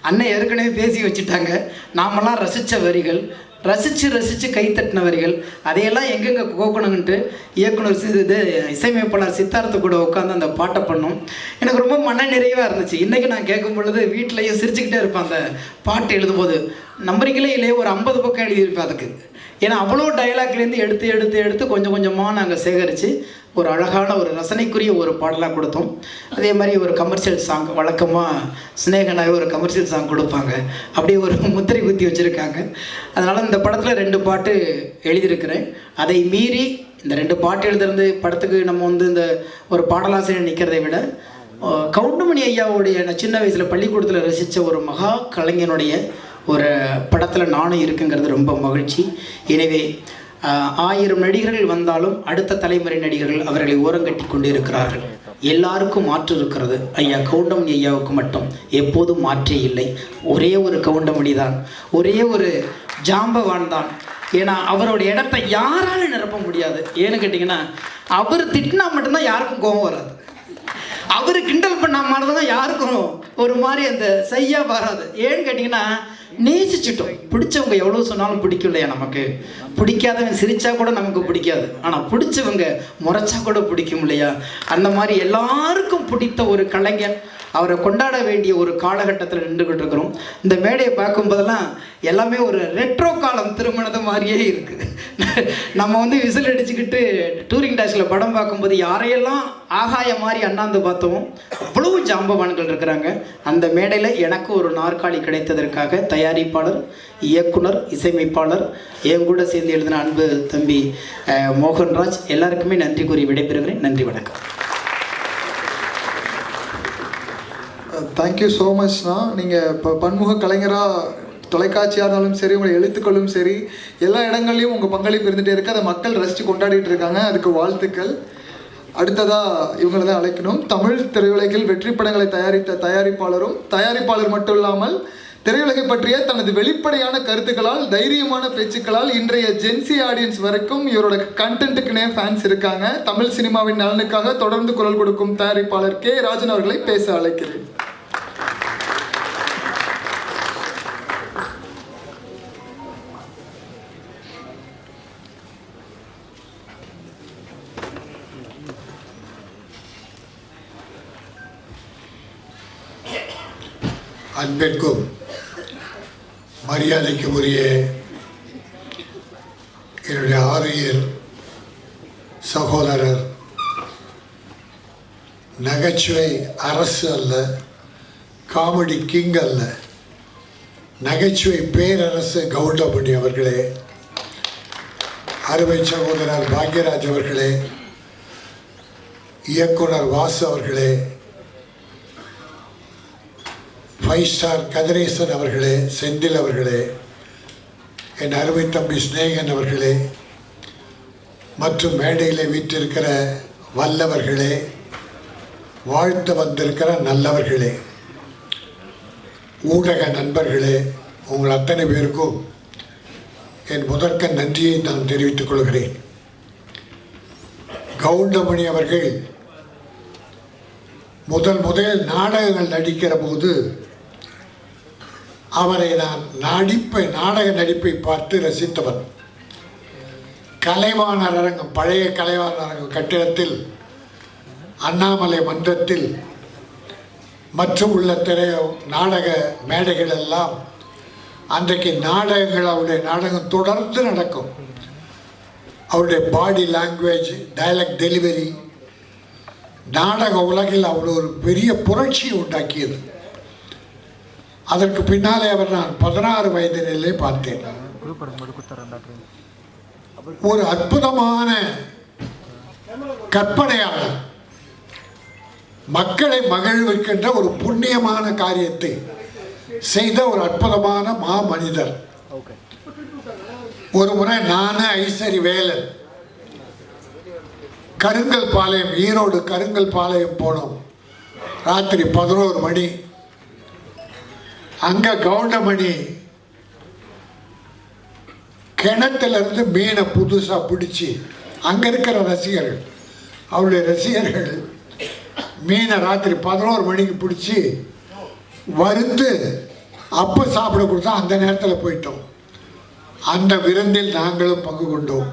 அண்ணன் ஏற்கனவே பேசி வச்சுட்டாங்க. நாமெல்லாம் ரசித்த வரிகள், ரசித்து கைத்தட்டின வரிகள், அதையெல்லாம் எங்கெங்கே கோக்கணுன்ட்டு இயக்குனர் இசையமைப்பாளர் சித்தார்த்த கூட உட்காந்து அந்த பாட்டை பண்ணோம். எனக்கு ரொம்ப மன நிறைவாக இருந்துச்சு. இன்றைக்கி நான் கேட்கும் பொழுது வீட்டிலையும் சிரிச்சுக்கிட்டே இருப்பேன். அந்த பாட்டு எழுதும்போது நம்புறீங்களே இல்லையே ஒரு 50 பக்கம் எழுதியிருப்பேன் அதுக்கு. ஏன்னா அவ்வளோ டைலாக்லேருந்து எடுத்து கொஞ்சம் கொஞ்சமாக நாங்கள் சேகரித்து ஒரு அழகான ஒரு ரசனைக்குரிய ஒரு பாடலாக கொடுத்தோம். அதே மாதிரி ஒரு கமர்ஷியல் சாங், வழக்கமாக ஸ்னேகனாக ஒரு கமர்ஷியல் சாங் கொடுப்பாங்க, அப்படியே ஒரு முத்திரை குத்தி வச்சுருக்காங்க. அதனால் இந்த படத்தில் 2 பாட்டு எழுதியிருக்கிறேன். அதை மீறி இந்த 2 பாட்டு எழுதுறது படத்துக்கு நம்ம வந்து இந்த ஒரு பாடலாசிரியர் நிற்கிறதை விட கவுண்டமணி ஐயாவுடைய சின்ன வயசில் பள்ளிக்கூடத்தில் ரசித்த ஒரு மகா கலைஞனுடைய ஒரு படத்தில் நானும் இருக்குங்கிறது ரொம்ப மகிழ்ச்சி. எனவே 1000 நடிகர்கள் வந்தாலும் அடுத்த தலைமுறை நடிகர்கள் அவர்களை ஓரங்கட்டி கொண்டு இருக்கிறார்கள். எல்லாருக்கும் மாற்று இருக்கிறது. ஐயா கவுண்டமணி ஐயாவுக்கு மட்டும் எப்போதும் மாற்றே இல்லை. ஒரே ஒரு கவுண்டமணி தான், ஒரே ஒரு ஜாம்பவான் தான். ஏன்னா அவருடைய இடத்த யாராலும் நிரப்ப முடியாது. ஏன்னு கேட்டிங்கன்னா அவர் திட்டினா மட்டும்தான் யாருக்கும் கோபம் வராது. அவர் கிண்டல் பண்ண மாதிரி தான் யாருக்கும் ஒரு மாதிரி அந்த செய்யா வராது. ஏன்னு கேட்டிங்கன்னா நேசிச்சுட்டோம். பிடிச்சவங்க எவ்வளோ சொன்னாலும் பிடிக்கும் இல்லையா நமக்கு. பிடிக்காதவங்க சிரித்தா கூட நமக்கு பிடிக்காது, ஆனால் பிடிச்சவங்க முறைச்சா கூட பிடிக்கும் இல்லையா. அந்த மாதிரி எல்லாருக்கும் பிடித்த ஒரு கலைஞர், அவரை கொண்டாட வேண்டிய ஒரு காலகட்டத்தில் நின்றுக்கிட்டு இருக்கிறோம். இந்த மேடையை பார்க்கும்போதெல்லாம் எல்லாமே ஒரு ரெட்ரோ காலம் திருமணது மாதிரியே இருக்குது. நம்ம வந்து விசில் அடிச்சுக்கிட்டு டூரிங் டாஷில் படம் பார்க்கும்போது யாரையெல்லாம் ஆகாய மாதிரி அண்ணாந்து பார்த்தோமோ அவ்வளவு ஜாம்பவான்கள் இருக்கிறாங்க. அந்த மேடையில் எனக்கு ஒரு நாற்காலி கிடைத்ததற்காக தயாரிப்பாளர், இயக்குனர், இசையமைப்பாளர், என் கூட சேர்ந்து எழுதின அன்பு தம்பி மோகன்ராஜ் எல்லாருக்குமே நன்றி கூறி விடைபெறுகிறேன். நன்றி, வணக்கம். தேங்க்யூ ஸோ மச்ண்ணா. நீங்கள் இப்போ பன்முக கலைஞராக தொலைக்காட்சியாக இருந்தாலும் சரி, உங்களை எழுத்துக்களும் சரி, எல்லா இடங்கள்லையும் உங்கள் பங்களிப்பு இருந்துகிட்டே இருக்குது. அதை மக்கள் ரசித்து கொண்டாடிட்டு இருக்காங்க. அதுக்கு வாழ்த்துக்கள். அடுத்ததாக இவங்களை தான் அழைக்கணும். தமிழ் திரையுலகில் வெற்றி படங்களை தயாரித்த தயாரிப்பாளரும், தயாரிப்பாளர் மட்டும் இல்லாமல் திரையுலகை பற்றிய தனது வெளிப்படையான கருத்துக்களால், தைரியமான பேச்சுக்களால் இன்றைய ஜென்சி ஆடியன்ஸ் வரைக்கும் இவரோட கண்டென்ட்டுக்குனே ஃபேன்ஸ் இருக்காங்க. தமிழ் சினிமாவின் நலனுக்காக தொடர்ந்து குரல் கொடுக்கும் தயாரிப்பாளர் கே ராஜன் அவர்களை பேச அழைக்கிறேன். அன்பிற்கும் மரியாதைக்கு உரிய என்னுடைய ஆரியர் சகோதரர், நகைச்சுவை அரசு அல்ல, காமெடி கிங் அல்ல, நகைச்சுவை பேரரசு கவுண்டமணி அவர்களே, அருமை சகோதரர் பாக்யராஜ் அவர்களே, இயக்குனர் வாசு அவர்களே, 5 ஸ்டார் கதிரேசன் அவர்களே, செந்தில் அவர்களே, என் அருமை தம்பி ஸ்நேகன் அவர்களே, மற்றும் மேடையில் வீற்றிருக்கிற வல்லவர்களே, வாழ்த்து வந்திருக்கிற நல்லவர்களே, ஊடக நண்பர்களே, உங்கள் அத்தனை பேருக்கும் என் முதற்க நன்றியை நான் தெரிவித்துக் கொள்கிறேன். கவுண்டமணி அவர்கள் முதல் நாடகங்கள் நடிக்கிற போது அவரை நான் நாடக நடிப்பை பார்த்து ரசித்தவன். கலைவாணர் அரங்கம், பழைய கலைவாணர் அரங்கம் கட்டிடத்தில், அண்ணாமலை மன்றத்தில் மற்றும் உள்ள நாடக மேடைகள் எல்லாம் அன்றைக்கு நாடகங்கள், அவருடைய நாடகம் தொடர்ந்து நடக்கும். அவருடைய பாடி லாங்குவேஜ், டயலாக் டெலிவரி நாடக உலகில் அவ்வளோ ஒரு பெரிய புரட்சியை உண்டாக்கியது. அதற்கு பின்னாலே அவர் நான் 16 வயதிலே பார்த்தேன். ஒரு அற்புதமான கற்பனையாளர், மக்களை மகிழ்விக்கின்ற ஒரு புண்ணியமான காரியத்தை செய்த ஒரு அற்புதமான மாமனிதர். ஒரு முறை நானு ஐசரி வேலன் கருங்கல் பாளையம், ஈரோடு கருங்கல் பாளையம் போனோம். ராத்திரி 11 மணி. அங்க கவுண்டமணி கிணத்திலிருந்து மீனை புதுசா பிடிச்சி, அங்க இருக்கிற ரசிகர்கள், அவருடைய ரசிகர்கள் மீனை ராத்திரி 11 மணிக்கு பிடிச்சி வறுத்து அப்போ சாப்பிட கொடுத்தா அந்த நேரத்தில் போயிட்டோம். அந்த விருந்தில் நாங்களும் பங்கு கொண்டோம்.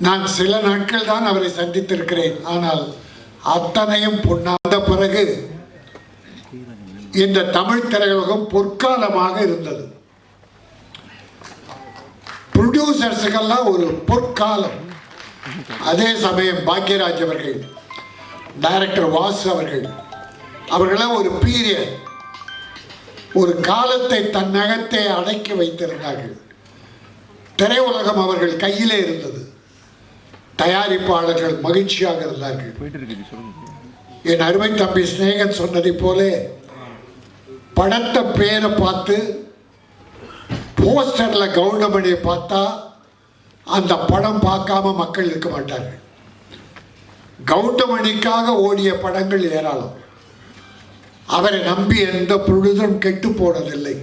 நான் சில நாட்கள் தான் அவரை சந்தித்திருக்கிறேன். ஆனால் அத்தனையும் பொன்னாத பிறகு இந்த தமிழ் திரையுலகம் பொற்காலமாக இருந்தது. ப்ரொடியூசர்ஸுக்கெல்லாம் ஒரு பொற்காலம். அதே சமயம் பாக்யராஜ் அவர்கள், டைரக்டர் வாசு அவர்களாம் ஒரு பீரியட், ஒரு காலத்தை தன்னகத்தை அடக்கி வைத்திருந்தார்கள். திரையுலகம் அவர்கள் கையிலே இருந்தது. தயாரிப்பாளர்கள் மகிழ்ச்சியாக இருந்தார்கள். என் அருமை தம்பி ஸ்நேகன் சொன்னதை போல படத்தை பேரை பார்த்து போஸ்டர்ல கவுண்டமணியை பார்த்தா அந்த படம் பார்க்காம மக்கள் இருக்க மாட்டார்கள். கவுண்டமணிக்காக ஓடிய படங்கள் ஏராளம். அவரை நம்பி எந்த ப்ரொடியூசரும் கெட்டு போனதில்லை.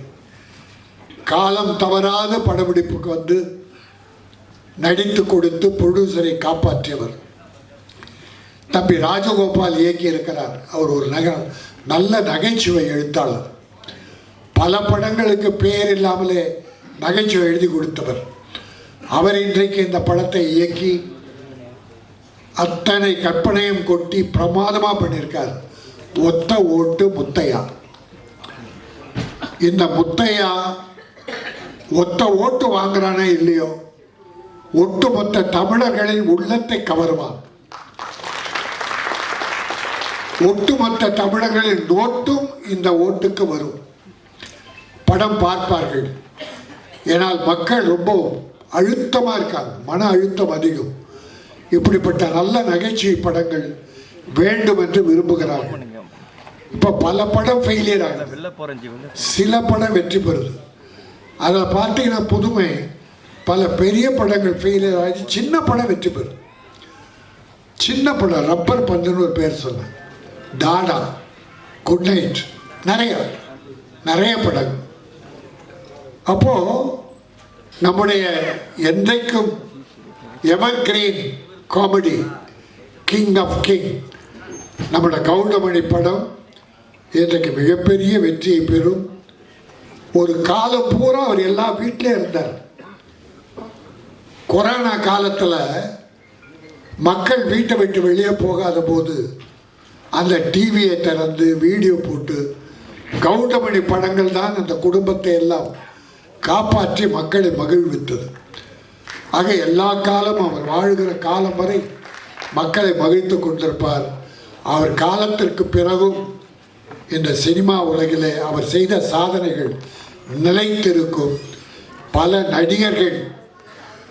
காலம் தவறாத படப்பிடிப்புக்கு வந்து நடித்து கொடுத்து ப்ரொடியூசரை காப்பாற்றியவர். தம்பி ராஜகோபால் இயக்கி இருக்கிறார். அவர் ஒரு நல்ல நகைச்சுவை எழுத்தாளர். பல படங்களுக்கு பெயர் இல்லாமலே நகைச்சுவை எழுதி கொடுத்தவர். அவர் இன்றைக்கு இந்த படத்தை இயக்கி அத்தனை கற்பனையும் கொட்டி பிரமாதமாக பண்ணியிருக்கார். ஒத்த ஓட்டு முத்தையா. இந்த முத்தையா ஒத்த ஓட்டு வாங்குறானே இல்லையோ, ஒட்டுமொத்த தமிழர்களின் உள்ளத்தை கவருவான். ஒட்டுமொத்த தமிழர்களின் நோட்டும் இந்த ஓட்டுக்கு வரும். படம் பார்ப்பார்கள். ஏனால் மக்கள் ரொம்ப அழுத்தமாக இருக்காங்க, மன அழுத்தம் அதிகம். இப்படிப்பட்ட நல்ல நகைச்சுவை படங்கள் வேண்டும் என்று விரும்புகிறார்கள். இப்போ பல படம் ஃபெயிலியர் ஆகுது, சில படம் வெற்றி பெறுது. அதில் பார்த்தீங்கன்னா புதுமை, பல பெரிய படங்கள் ஃபெயிலியர் ஆகி சின்ன படம் வெற்றி பெறுது. சின்ன படம் ரப்பர் பந்துன்னு ஒரு பேர் சொன்னேன், டாடா, குட் நைட், நிறைய படங்கள். அப்போது நம்முடைய என்றைக்கும் evergreen comedy king of king நம்முடைய கவுண்டமணி படம் இன்றைக்கு மிகப்பெரிய வெற்றியை பெறும். ஒரு காலம் பூரா அவர் எல்லா வீட்டிலே இருந்தார். கொரோனா காலத்தில் மக்கள் வீட்டை விட்டு வெளியே போகாத போது அந்த டிவியை திறந்து வீடியோ போட்டு கவுண்டமணி படங்கள் தான் அந்த குடும்பத்தை எல்லாம் காப்பாற்றி மக்களை மகிழ்வித்தது. ஆக எல்லா காலமும் அவர் வாழ்கிற காலம் வரை மக்களை மகிழ்ந்து கொண்டிருப்பார். அவர் காலத்திற்கு பிறகும் இந்த சினிமா உலகிலே அவர் செய்த சாதனைகள் நிலைத்திருக்கும். பல நடிகர்கள்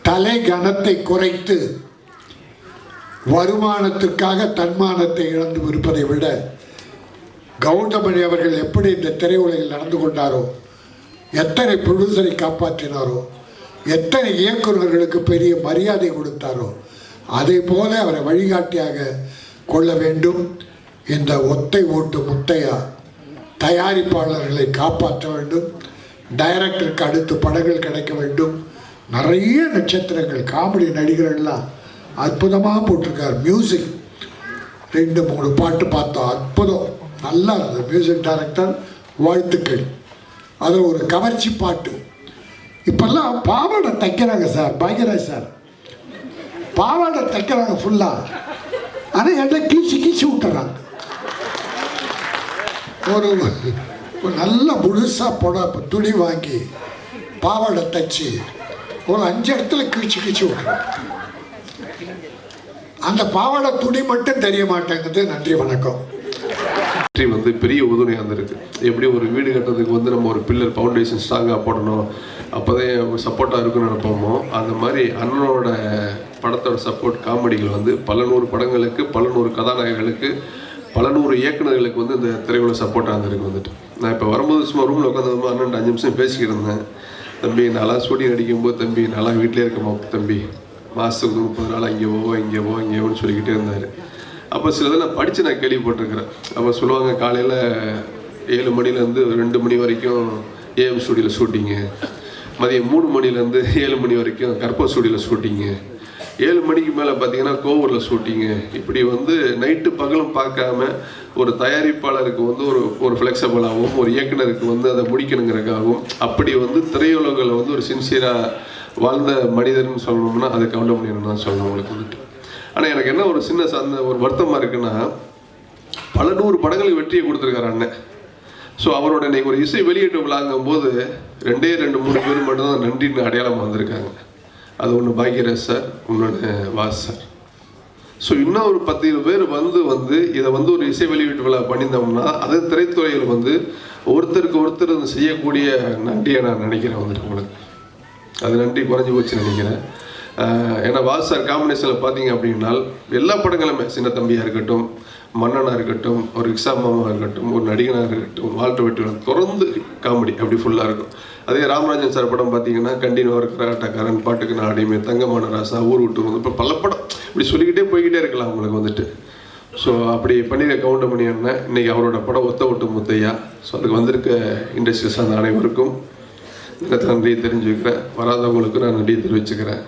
தலை கனத்தை குறைத்து வருமானத்திற்காக தன்மானத்தை இழந்து இருப்பதை விட கவுண்டமணி அவர்கள் எப்படி இந்த திரையுலகில் நடந்து கொண்டாரோ, எத்தனை ப்ரொடியூசரை காப்பாற்றினாரோ, எத்தனை இயக்குநர்களுக்கு பெரிய மரியாதை கொடுத்தாரோ, அதே போல அவரை வழிகாட்டியாக கொள்ள வேண்டும். இந்த ஒத்தை ஓட்டு முத்தையா தயாரிப்பாளர்களை காப்பாற்ற வேண்டும். டைரக்டருக்கு அடுத்து படங்கள் கிடைக்க வேண்டும். நிறைய நட்சத்திரங்கள், காமெடி நடிகர்கள்லாம் அற்புதமாக போட்டிருக்கார். மியூசிக் 2-3 பாட்டு பார்த்தோம், அற்புதம், நல்லா இருந்தது. மியூசிக் டைரக்டர் வாழ்த்துக்கள். அதில் ஒரு கவர்ச்சி பாட்டு. இப்போல்லாம் பாவாடை தைக்கிறாங்க சார், பாக்யராஜ் சார் பாவாடை தைக்கிறாங்க ஃபுல்லாக. ஆனால் எல்லாம் கீச்சு விட்டுறாங்க. ஒரு நல்ல முழுசாக துணி வாங்கி பாவாடை தைச்சி ஒரு 5 இடத்துல கீச்சு விட்டுறாங்க. அந்த பாவாடை துணி மட்டும் தெரிய மாட்டேங்குது. நன்றி, வணக்கம். வந்து பெரிய உதவியாக இருந்திருக்கு. எப்படி ஒரு வீடு கட்டுறதுக்கு வந்து நம்ம ஒரு பில்லர் ஃபவுண்டேஷன் ஸ்ட்ராங்காக போடணும், அப்போதான் சப்போர்ட்டாக இருக்குன்னு நினைப்போமோ, அந்த மாதிரி அண்ணனோட படத்தோட சப்போர்ட் காமெடிகள் வந்து பல நூறு படங்களுக்கு, பல நூறு கதாநாயகர்களுக்கு, பல நூறு இயக்குநர்களுக்கு வந்து இந்த திரையுலக சப்போர்ட்டாக இருந்திருக்கு வந்துட்டு. நான் இப்போ வரும்போது சும்மா ரூமில் உட்காந்து அண்ணன் 5 நிமிஷம் பேசிக்கிட்டு இருந்தேன். தம்பி நான்லாம் ஷூட்டிங் நடிக்கும்போது, தம்பி நல்லா வீட்டிலே இருக்கமா தம்பி, மாதத்துக்கு 30 நாள் இங்கேவோன்னு சொல்லிக்கிட்டே இருந்தார். அப்போ சிலதெல்லாம் நான் படித்து நான் கேள்விப்பட்டிருக்கிறேன். அப்போ சொல்லுவாங்க, காலையில் 7 மணிலேருந்து 2 மணி வரைக்கும் ஏஎம் ஸ்டூடியோவில் ஷூட்டிங்கு, மதியம் 3 மணிலேருந்து 7 மணி வரைக்கும் கற்பூர் ஸ்டூடியோவில் ஷூட்டிங்கு, 7 மணிக்கு மேலே பார்த்தீங்கன்னா கோவூரில் ஷூட்டிங்கு. இப்படி வந்து நைட்டு பகலும் பார்க்காம ஒரு தயாரிப்பாளருக்கு வந்து ஒரு ஃப்ளெக்சிபிளாகவும், ஒரு இயக்குனருக்கு வந்து அதை முடிக்கணுங்கிறதுக்காகவும், அப்படி வந்து திரையுலகில் வந்து ஒரு சின்சியராக வாழ்ந்த மனிதர்னு சொல்லணும்னா அது கவுண்டமணி தான் சொல்லணும் உங்களுக்கு வந்துட்டு. ஆனால் எனக்கு என்ன ஒரு சின்ன ஒரு வருத்தமாக இருக்குன்னா, பல நூறு படங்களுக்கு வெற்றியை கொடுத்துருக்காரு அண்ணன். ஸோ அவரோட இன்னைக்கு ஒரு இசை வெளியீட்டு விழாங்கும் போது 2-3 பேர் மட்டும்தான் நன்றின்னு அடையாளமாக வந்திருக்காங்க. அது ஒன்று பாக்யராஜ் சார், இன்னொன்று வாஸ் சார். ஸோ இன்னும் ஒரு 10-20 பேர் வந்து இதை வந்து ஒரு இசை வெளியீட்டு விழா பண்ணியிருந்தோம்னா அது திரைத்துறையில் வந்து ஒருத்தருக்கு ஒருத்தர் செய்யக்கூடிய நன்றியை நான் நினைக்கிறேன் வந்துட்டு உங்களுக்கு. அது நன்றி குறைஞ்சி போச்சுன்னு நினைக்கிறேன். ஏன்னா வாஸ் சார் காம்பினேஷனில் பார்த்தீங்க அப்படின்னா எல்லா படங்களுமே, சின்ன தம்பியாக இருக்கட்டும், மன்னனாக இருக்கட்டும், ஒரு ரிக்ஷா மாமாவாக இருக்கட்டும், ஒரு நடிகனாக இருக்கட்டும், வாழ்த்து வெட்டு தொடர்ந்து காமெடி அப்படி ஃபுல்லாக இருக்கும். அதே ராமராஜன் சார் படம் பார்த்தீங்கன்னா கண்டினியூவாக இருக்கிற ஆட்டக்காரன், பாட்டுக்கு நாடியுமே, தங்கமான ராசா, ஊர் விட்டு வந்து இப்போ பல படம் இப்படி சொல்லிக்கிட்டே போய்கிட்டே இருக்கலாம் உங்களுக்கு வந்துட்டு. ஸோ அப்படி பண்ணியிருக்க கவுண்டமணி அண்ணன் இன்றைக்கி அவரோட படம் ஒத்த ஓட்டு முத்தையா. ஸோ அதுக்கு வந்திருக்க இண்டஸ்ட்ரி சார்ந்த அனைவருக்கும் நன்றியை தெரிஞ்சுக்கிறேன். வராதவங்களுக்கு நான் நன்றியை தெரிவிச்சுக்கிறேன்.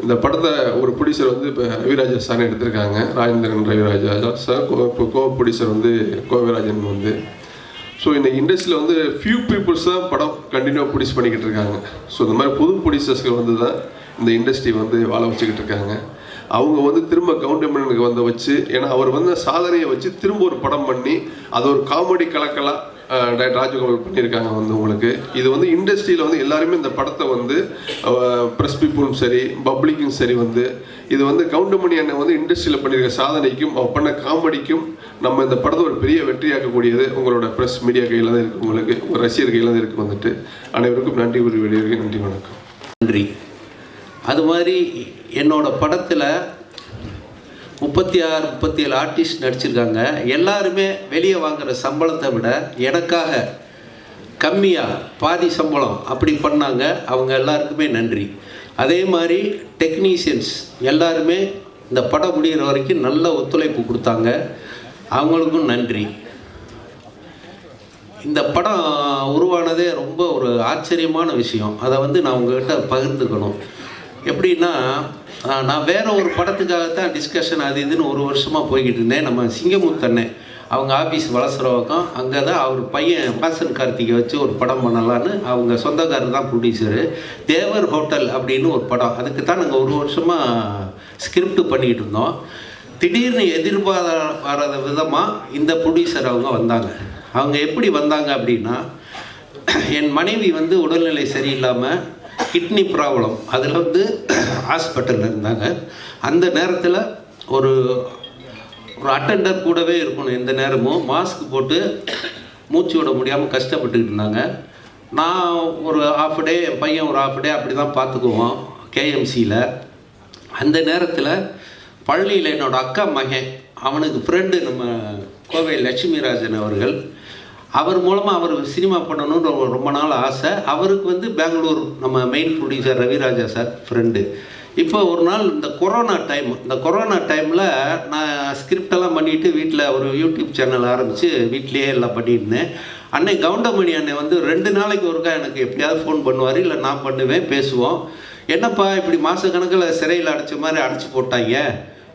இந்த படத்தை ஒரு ப்ரொடியூசர் வந்து இப்போ ரவிராஜா சார் எடுத்திருக்காங்க, ராஜேந்திரன் ரவிராஜா சார். இப்போ ப்ரொடியூசர் வந்து கோவிராஜன் வந்து. ஸோ இன்றைக்கி இண்டஸ்ட்ரியில் வந்து ஃபியூ பீப்புள்ஸ் தான் படம் கண்டினியூவாக ப்ரொடியூஸ் பண்ணிக்கிட்டு இருக்காங்க. ஸோ இந்த மாதிரி புது ப்ரொடியூசர்ஸ்க்கு வந்து தான் இந்த இண்டஸ்ட்ரி வந்து வாழ வச்சுக்கிட்டு இருக்காங்க. அவங்க வந்து திரும்ப கவுண்டமணிக்கு வந்து வச்சு, ஏன்னா அவர் வந்து சாதனையை வச்சு திரும்ப ஒரு படம் பண்ணி அதை ஒரு காமெடி கலக்கலாக டைரக்டர் ராஜகோபால் பண்ணியிருக்காங்க வந்து உங்களுக்கு. இது வந்து இண்டஸ்ட்ரியில் வந்து எல்லாருமே இந்த படத்தை வந்து ப்ரெஸ் பீப்புளும் சரி, பப்ளிக்கும் சரி வந்து இது வந்து கவுண்டமணி அண்ணன் வந்து இண்டஸ்ட்ரியில் பண்ணியிருக்க சாதனைக்கும் அவர் பண்ண காமெடிக்கும் நம்ம இந்த படத்தை ஒரு பெரிய வெற்றியாக்கக்கூடியது உங்களோட ப்ரெஸ் மீடியா கையில் தான் இருக்குது, உங்களுக்கு ஒரு ரசிகர் கையில் தான் இருக்குது வந்துட்டு. அனைவருக்கும் நன்றி கூறி வெளியிருக்கு. நன்றி, வணக்கம். நன்றி. அது மாதிரி என்னோட படத்தில் 36-37 ஆர்டிஸ்ட் நடிச்சிருக்காங்க. எல்லாருமே வெளியே வாங்குகிற சம்பளத்தை விட எனக்காக கம்மியாக பாதி சம்பளம் அப்படி பண்ணாங்க. அவங்க எல்லாருக்குமே நன்றி. அதே மாதிரி டெக்னீஷியன்ஸ் எல்லாருமே இந்த படம் முடிகிற வரைக்கும் நல்ல ஒத்துழைப்பு கொடுத்தாங்க. அவங்களுக்கும் நன்றி. இந்த படம் உருவானதே ரொம்ப ஒரு ஆச்சரியமான விஷயம். அதை வந்து நான் உங்கள்கிட்ட பகிர்ந்துக்கணும். எப்படின்னா, நான் வேறு ஒரு படத்துக்காகத்தான் டிஸ்கஷன் அது இதுன்னு 1 வருஷமாக போய்கிட்டு இருந்தேன். நம்ம சிங்கமுத்தண்ணே அவங்க ஆஃபீஸ் வளசரவாக்கம், அங்கே தான் அவர் பையன் வாசன் கார்த்திகை வச்சு ஒரு படம் பண்ணலான்னு அவங்க சொந்தக்காரர் தான் ப்ரொடியூசரு. தேவர் ஹோட்டல் அப்படின்னு ஒரு படம், அதுக்கு தான் நாங்கள் 1 வருஷமாக ஸ்கிரிப்ட் பண்ணிக்கிட்டு இருந்தோம். திடீர்னு எதிர்பாராத விதமாக இந்த ப்ரொடியூசர் அவங்க வந்தாங்க. அவங்க எப்படி வந்தாங்க அப்படின்னா, என் மனைவி வந்து உடல்நிலை சரியில்லாமல் கிட்னி ப்ராப்ளம், அதில் வந்து ஹாஸ்பிட்டலில் இருந்தாங்க. அந்த நேரத்தில் ஒரு அட்டெண்டர் கூடவே இருக்கணும், எந்த நேரமும் மாஸ்க் போட்டு மூச்சு விட முடியாமல் கஷ்டப்பட்டுக்கிட்டு இருந்தாங்க. நான் ஒரு ஹாஃப் டே, என் பையன் ஒரு ஹாஃப் டே அப்படி தான் பார்த்துக்குவோம் கேஎம்சியில். அந்த நேரத்தில் பள்ளியில் என்னோடய அக்கா மகன், அவனுக்கு ஃப்ரெண்டு நம்ம கோவை லட்சுமிராஜன் அவர்கள், அவர் மூலமாக அவர் சினிமா பண்ணணுன்ற ரொம்ப நாள் ஆசை. அவருக்கு வந்து பெங்களூர் நம்ம main producer Raviraja sir friend. இப்போ ஒரு நாள் இந்த கொரோனா டைமில் நான் ஸ்கிரிப்டெல்லாம் பண்ணிவிட்டு வீட்டில் ஒரு யூடியூப் சேனல் ஆரம்பித்து வீட்டிலேயே எல்லாம் பண்ணியிருந்தேன். அன்னை கவுண்டமணி அன்னை வந்து 2 நாளைக்கு ஒருக்கா எனக்கு எப்படியாவது ஃபோன் பண்ணுவார், இல்லை நான் பண்ணுவேன், பேசுவோம். என்னப்பா இப்படி மாதக்கணக்கில் சிறையில் அடைச்ச மாதிரி அடைச்சி போட்டாங்க,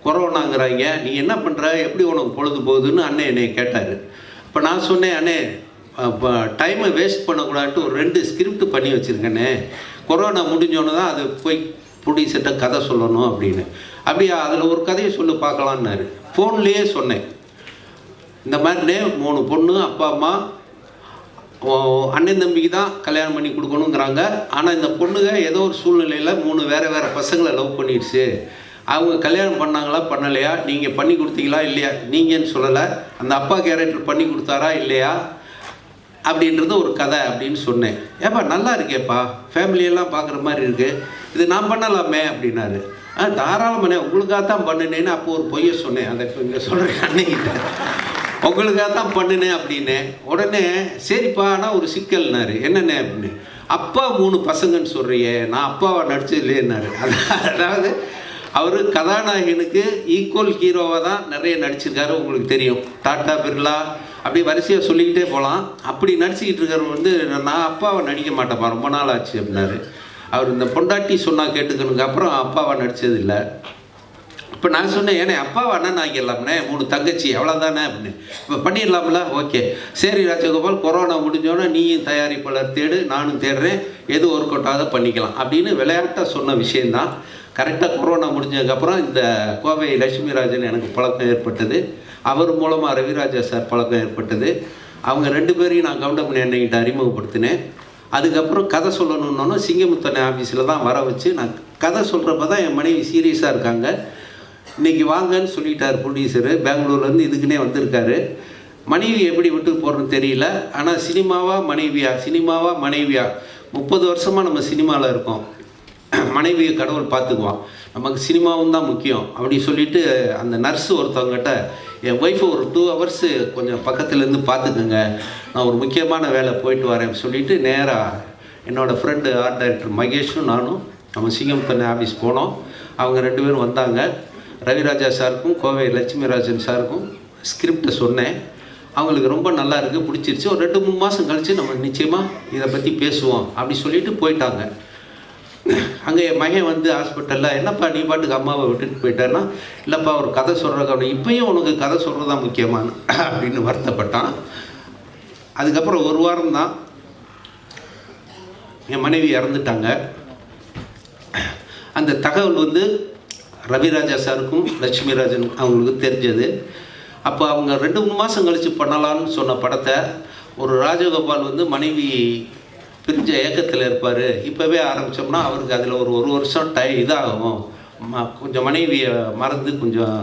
கொரோனாங்கிறாங்க, நீ என்ன பண்ணுற, எப்படி உனக்கு பொழுது போகுதுன்னு அண்ணன் என்னை கேட்டார். இப்போ நான் சொன்னேன், அண்ணே இப்போ டைமை வேஸ்ட் பண்ணக்கூடாதுன்ட்டு ஒரு 2 ஸ்கிரிப்ட் பண்ணி வச்சுருக்கேண்ணே, கொரோனா முடிஞ்சோன்னு தான் அது போய் ப்ரொடியூசர்கிட்ட கதை சொல்லணும் அப்படின்னு. அப்படியா, அதில் ஒரு கதையை சொல்லி பார்க்கலான்னாரு. ஃபோன்லேயே சொன்னேன், இந்த மாதிரினே 3 பொண்ணு, அப்பா அம்மா, அண்ணன் தம்பிக்கு தான் கல்யாணம் பண்ணி கொடுக்கணுங்கிறாங்க. ஆனால் இந்த பொண்ணுங்க ஏதோ ஒரு சூழ்நிலையில் 3 வேறு பசங்களை லவ் பண்ணிடுச்சு. அவங்க கல்யாணம் பண்ணாங்களா பண்ணலையா, நீங்கள் பண்ணி கொடுத்தீங்களா இல்லையா, நீங்கன்னு சொல்லலை, அந்த அப்பா கேரக்டர் பண்ணி கொடுத்தாரா இல்லையா அப்படின்றது ஒரு கதை அப்படின்னு சொன்னேன். ஏப்பா நல்லா இருக்கேப்பா, ஃபேமிலியெல்லாம் பார்க்குற மாதிரி இருக்குது, இது நான் பண்ணலாமே அப்படின்னாரு. தாராளமானே, உங்களுக்காக தான் பண்ணினேன்னு அப்போ ஒரு பொய்யை சொன்னேன். அதை இப்போ இங்கே சொல்கிறேன் அன்னைக்கிட்ட, உங்களுக்காக தான் பண்ணினேன் அப்படின்னேன். உடனே சரிப்பா, ஆனால் ஒரு சிக்கல்னாரு. என்னென்ன அப்படின்னு, அப்பா 3 பசங்கன்னு சொல்கிறியே, நான் அப்பாவை நடிச்சது இல்லைன்னாரு. அதாவது அவர் கதாநாயகனுக்கு ஈக்குவல் ஹீரோவாக தான் நிறைய நடிச்சிருக்காரு, உங்களுக்கு தெரியும். டாட்டா, பிர்லா, அப்படி வரிசையாக சொல்லிக்கிட்டே போகலாம். அப்படி நடிச்சுக்கிட்டு இருக்கிறவர் வந்து நான் அப்பாவை நடிக்க மாட்டேன்ப்பா, ரொம்ப நாள் ஆச்சு அப்படின்னாரு. அவர் இந்த பொண்டாட்டி சொன்னால் கேட்டுக்கணுங்க அப்புறம் அப்பாவை நடித்ததில்லை. இப்போ நான் சொன்னேன், ஏன்னா அப்பாவை அண்ணன் ஆகிடலாம்னே, 3 தங்கச்சி அவ்வளோதானே அப்படின்னு. இப்போ பண்ணிடலாம்ல, ஓகே சரி ராஜகோபால், கொரோனா முடிஞ்சோன்னே நீயும் தயாரிப்பாளர் தேடு, நானும் தேடுறேன், எது ஒர்க் அவுட் ஆகாத பண்ணிக்கலாம் அப்படின்னு விளையாட்டாக சொன்ன விஷயந்தான். கரெக்டாக கொரோனா முடிஞ்சதுக்கப்புறம் இந்த கோவை லட்சுமிராஜன் எனக்கு பழக்கம் ஏற்பட்டது. அவர் மூலமாக ரவிராஜா சார் பழக்கம் ஏற்பட்டது. அவங்க 2 பேரையும் நான் கவுண்டமணி அன்னைக்கிட்ட அறிமுகப்படுத்தினேன். அதுக்கப்புறம் கதை சொல்லணுன்னொன்னு சிங்கமுத்தனை ஆஃபீஸில் தான் வர வச்சு நான் கதை சொல்கிறப்ப தான் என் மனைவி சீரியஸாக இருக்காங்க. இன்றைக்கி வாங்கன்னு சொல்லிட்டார் ப்ரொடியூசரு, பெங்களூர்லேருந்து இதுக்குன்னே வந்திருக்காரு. மனைவி எப்படி விட்டு போகிறதுன்னு தெரியல. ஆனால் சினிமாவா மனைவியா 30 வருஷமாக நம்ம சினிமாவில் இருக்கோம். மனைவியை கடவுள் பார்த்துக்குவான், நமக்கு சினிமாவும் தான் முக்கியம் அப்படி சொல்லிவிட்டு அந்த நர்ஸு ஒருத்தவங்ககிட்ட, என் ஒய்ஃபை ஒரு 2 ஹவர்ஸு கொஞ்சம் பக்கத்துலேருந்து பார்த்துக்குங்க, நான் ஒரு முக்கியமான வேலை போயிட்டு வரேன் சொல்லிவிட்டு நேராக என்னோடய ஃப்ரெண்டு ஆர்ட் டைரக்டர் மகேஷும் நானும் நம்ம சிங்கமுத்தனை ஆஃபீஸ் போனோம். அவங்க 2 பேரும் வந்தாங்க. ரவிராஜா சாருக்கும் கோவை லட்சுமிராஜன் சாருக்கும் ஸ்கிரிப்டை சொன்னேன். அவங்களுக்கு ரொம்ப நல்லா இருக்குது, பிடிச்சிருச்சு. ஒரு 2-3 மாதம் கழித்து நம்ம நிச்சயமாக இதை பற்றி பேசுவோம் அப்படி சொல்லிவிட்டு போயிட்டாங்க. அங்கே என் மகன் வந்து ஹாஸ்பிட்டலில், என்னப்பா நீ பாட்டுக்கு அம்மாவை விட்டுட்டு போயிட்டேன்னா, இல்லைப்பா ஒரு கதை சொல்கிறக்கான, இப்பயும் உனக்கு கதை சொல்கிறது தான் முக்கியமான அப்படின்னு வருத்தப்பட்டான். அதுக்கப்புறம் 1 வாரம் தான் என் மனைவி இறந்துட்டாங்க. அந்த தகவல் வந்து ரவிராஜா சாருக்கும் லட்சுமிராஜன் அவங்களுக்கு தெரிஞ்சது. அப்போ அவங்க 2-3 மாதம் கழித்து பண்ணலான்னு சொன்ன படத்தை ஒரு ராஜகோபால் வந்து மனைவி பிரிஞ்ச ஏக்கத்தில் இருப்பார், இப்போவே ஆரம்பித்தோம்னா அவருக்கு அதில் ஒரு வருஷம் இதாகும், கொஞ்சம் மனைவியை மறந்து கொஞ்சம்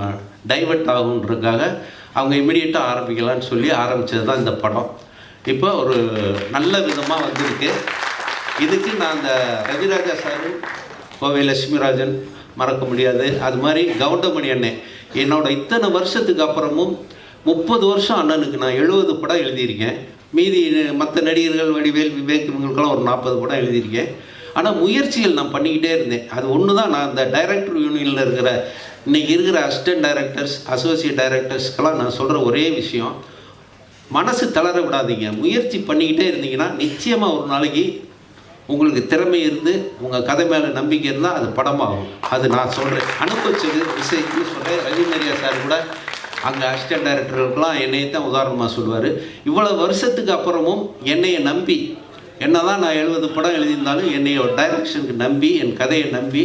டைவர்ட் ஆகுன்றதுக்காக அவங்க இம்மிடியட்டாக ஆரம்பிக்கலான்னு சொல்லி ஆரம்பித்தது தான் இந்த படம். இப்போ ஒரு நல்ல விதமாக வந்திருக்கு. இதுக்கு நான் அந்த ரவிராஜா சாரும் கோவை லட்சுமிராஜன் மறக்க முடியாது. அது மாதிரி கவுண்டமணி அண்ணன், என்னோட இத்தனை வருஷத்துக்கு அப்புறமும் 30 வருஷம் அண்ணனுக்கு நான் 70 படம் எழுதியிருக்கேன். மீதி மற்ற நடிகர்கள் வடிவேல், விவேக், இவங்களுக்கெல்லாம் ஒரு 40 படம் எழுதியிருக்கேன். ஆனால் முயற்சிகள் நான் பண்ணிக்கிட்டே இருந்தேன். அது ஒன்று தான் நான் இந்த டைரக்டர் யூனியனில் இருக்கிற இன்றைக்கி இருக்கிற அசிஸ்டன்ட் டைரக்டர்ஸ், அசோசியேட் டைரக்டர்ஸ்க்கெல்லாம் நான் சொல்கிற ஒரே விஷயம், மனசு தளர விடாதீங்க. முயற்சி பண்ணிக்கிட்டே இருந்தீங்கன்னா நிச்சயமாக ஒரு நாளைக்கு உங்களுக்கு திறமை இருந்து உங்கள் கதை மேலே நம்பிக்கை இருந்தால் அது படமாகும். அது நான் சொல்கிறேன், அனுபவிச்சது விஷயத்துக்கு சொல்கிறேன். ரவிமரியா சார் கூட அங்கே அசிஸ்டன்ட் டைரக்டர்களுக்கெல்லாம் என்னையை தான் உதாரணமாக சொல்லுவார். இவ்வளோ வருஷத்துக்கு அப்புறமும் என்னையை நம்பி, என்ன தான் நான் 70 படம் எழுதியிருந்தாலும் என்னையோட டைரக்ஷனுக்கு நம்பி, என் கதையை நம்பி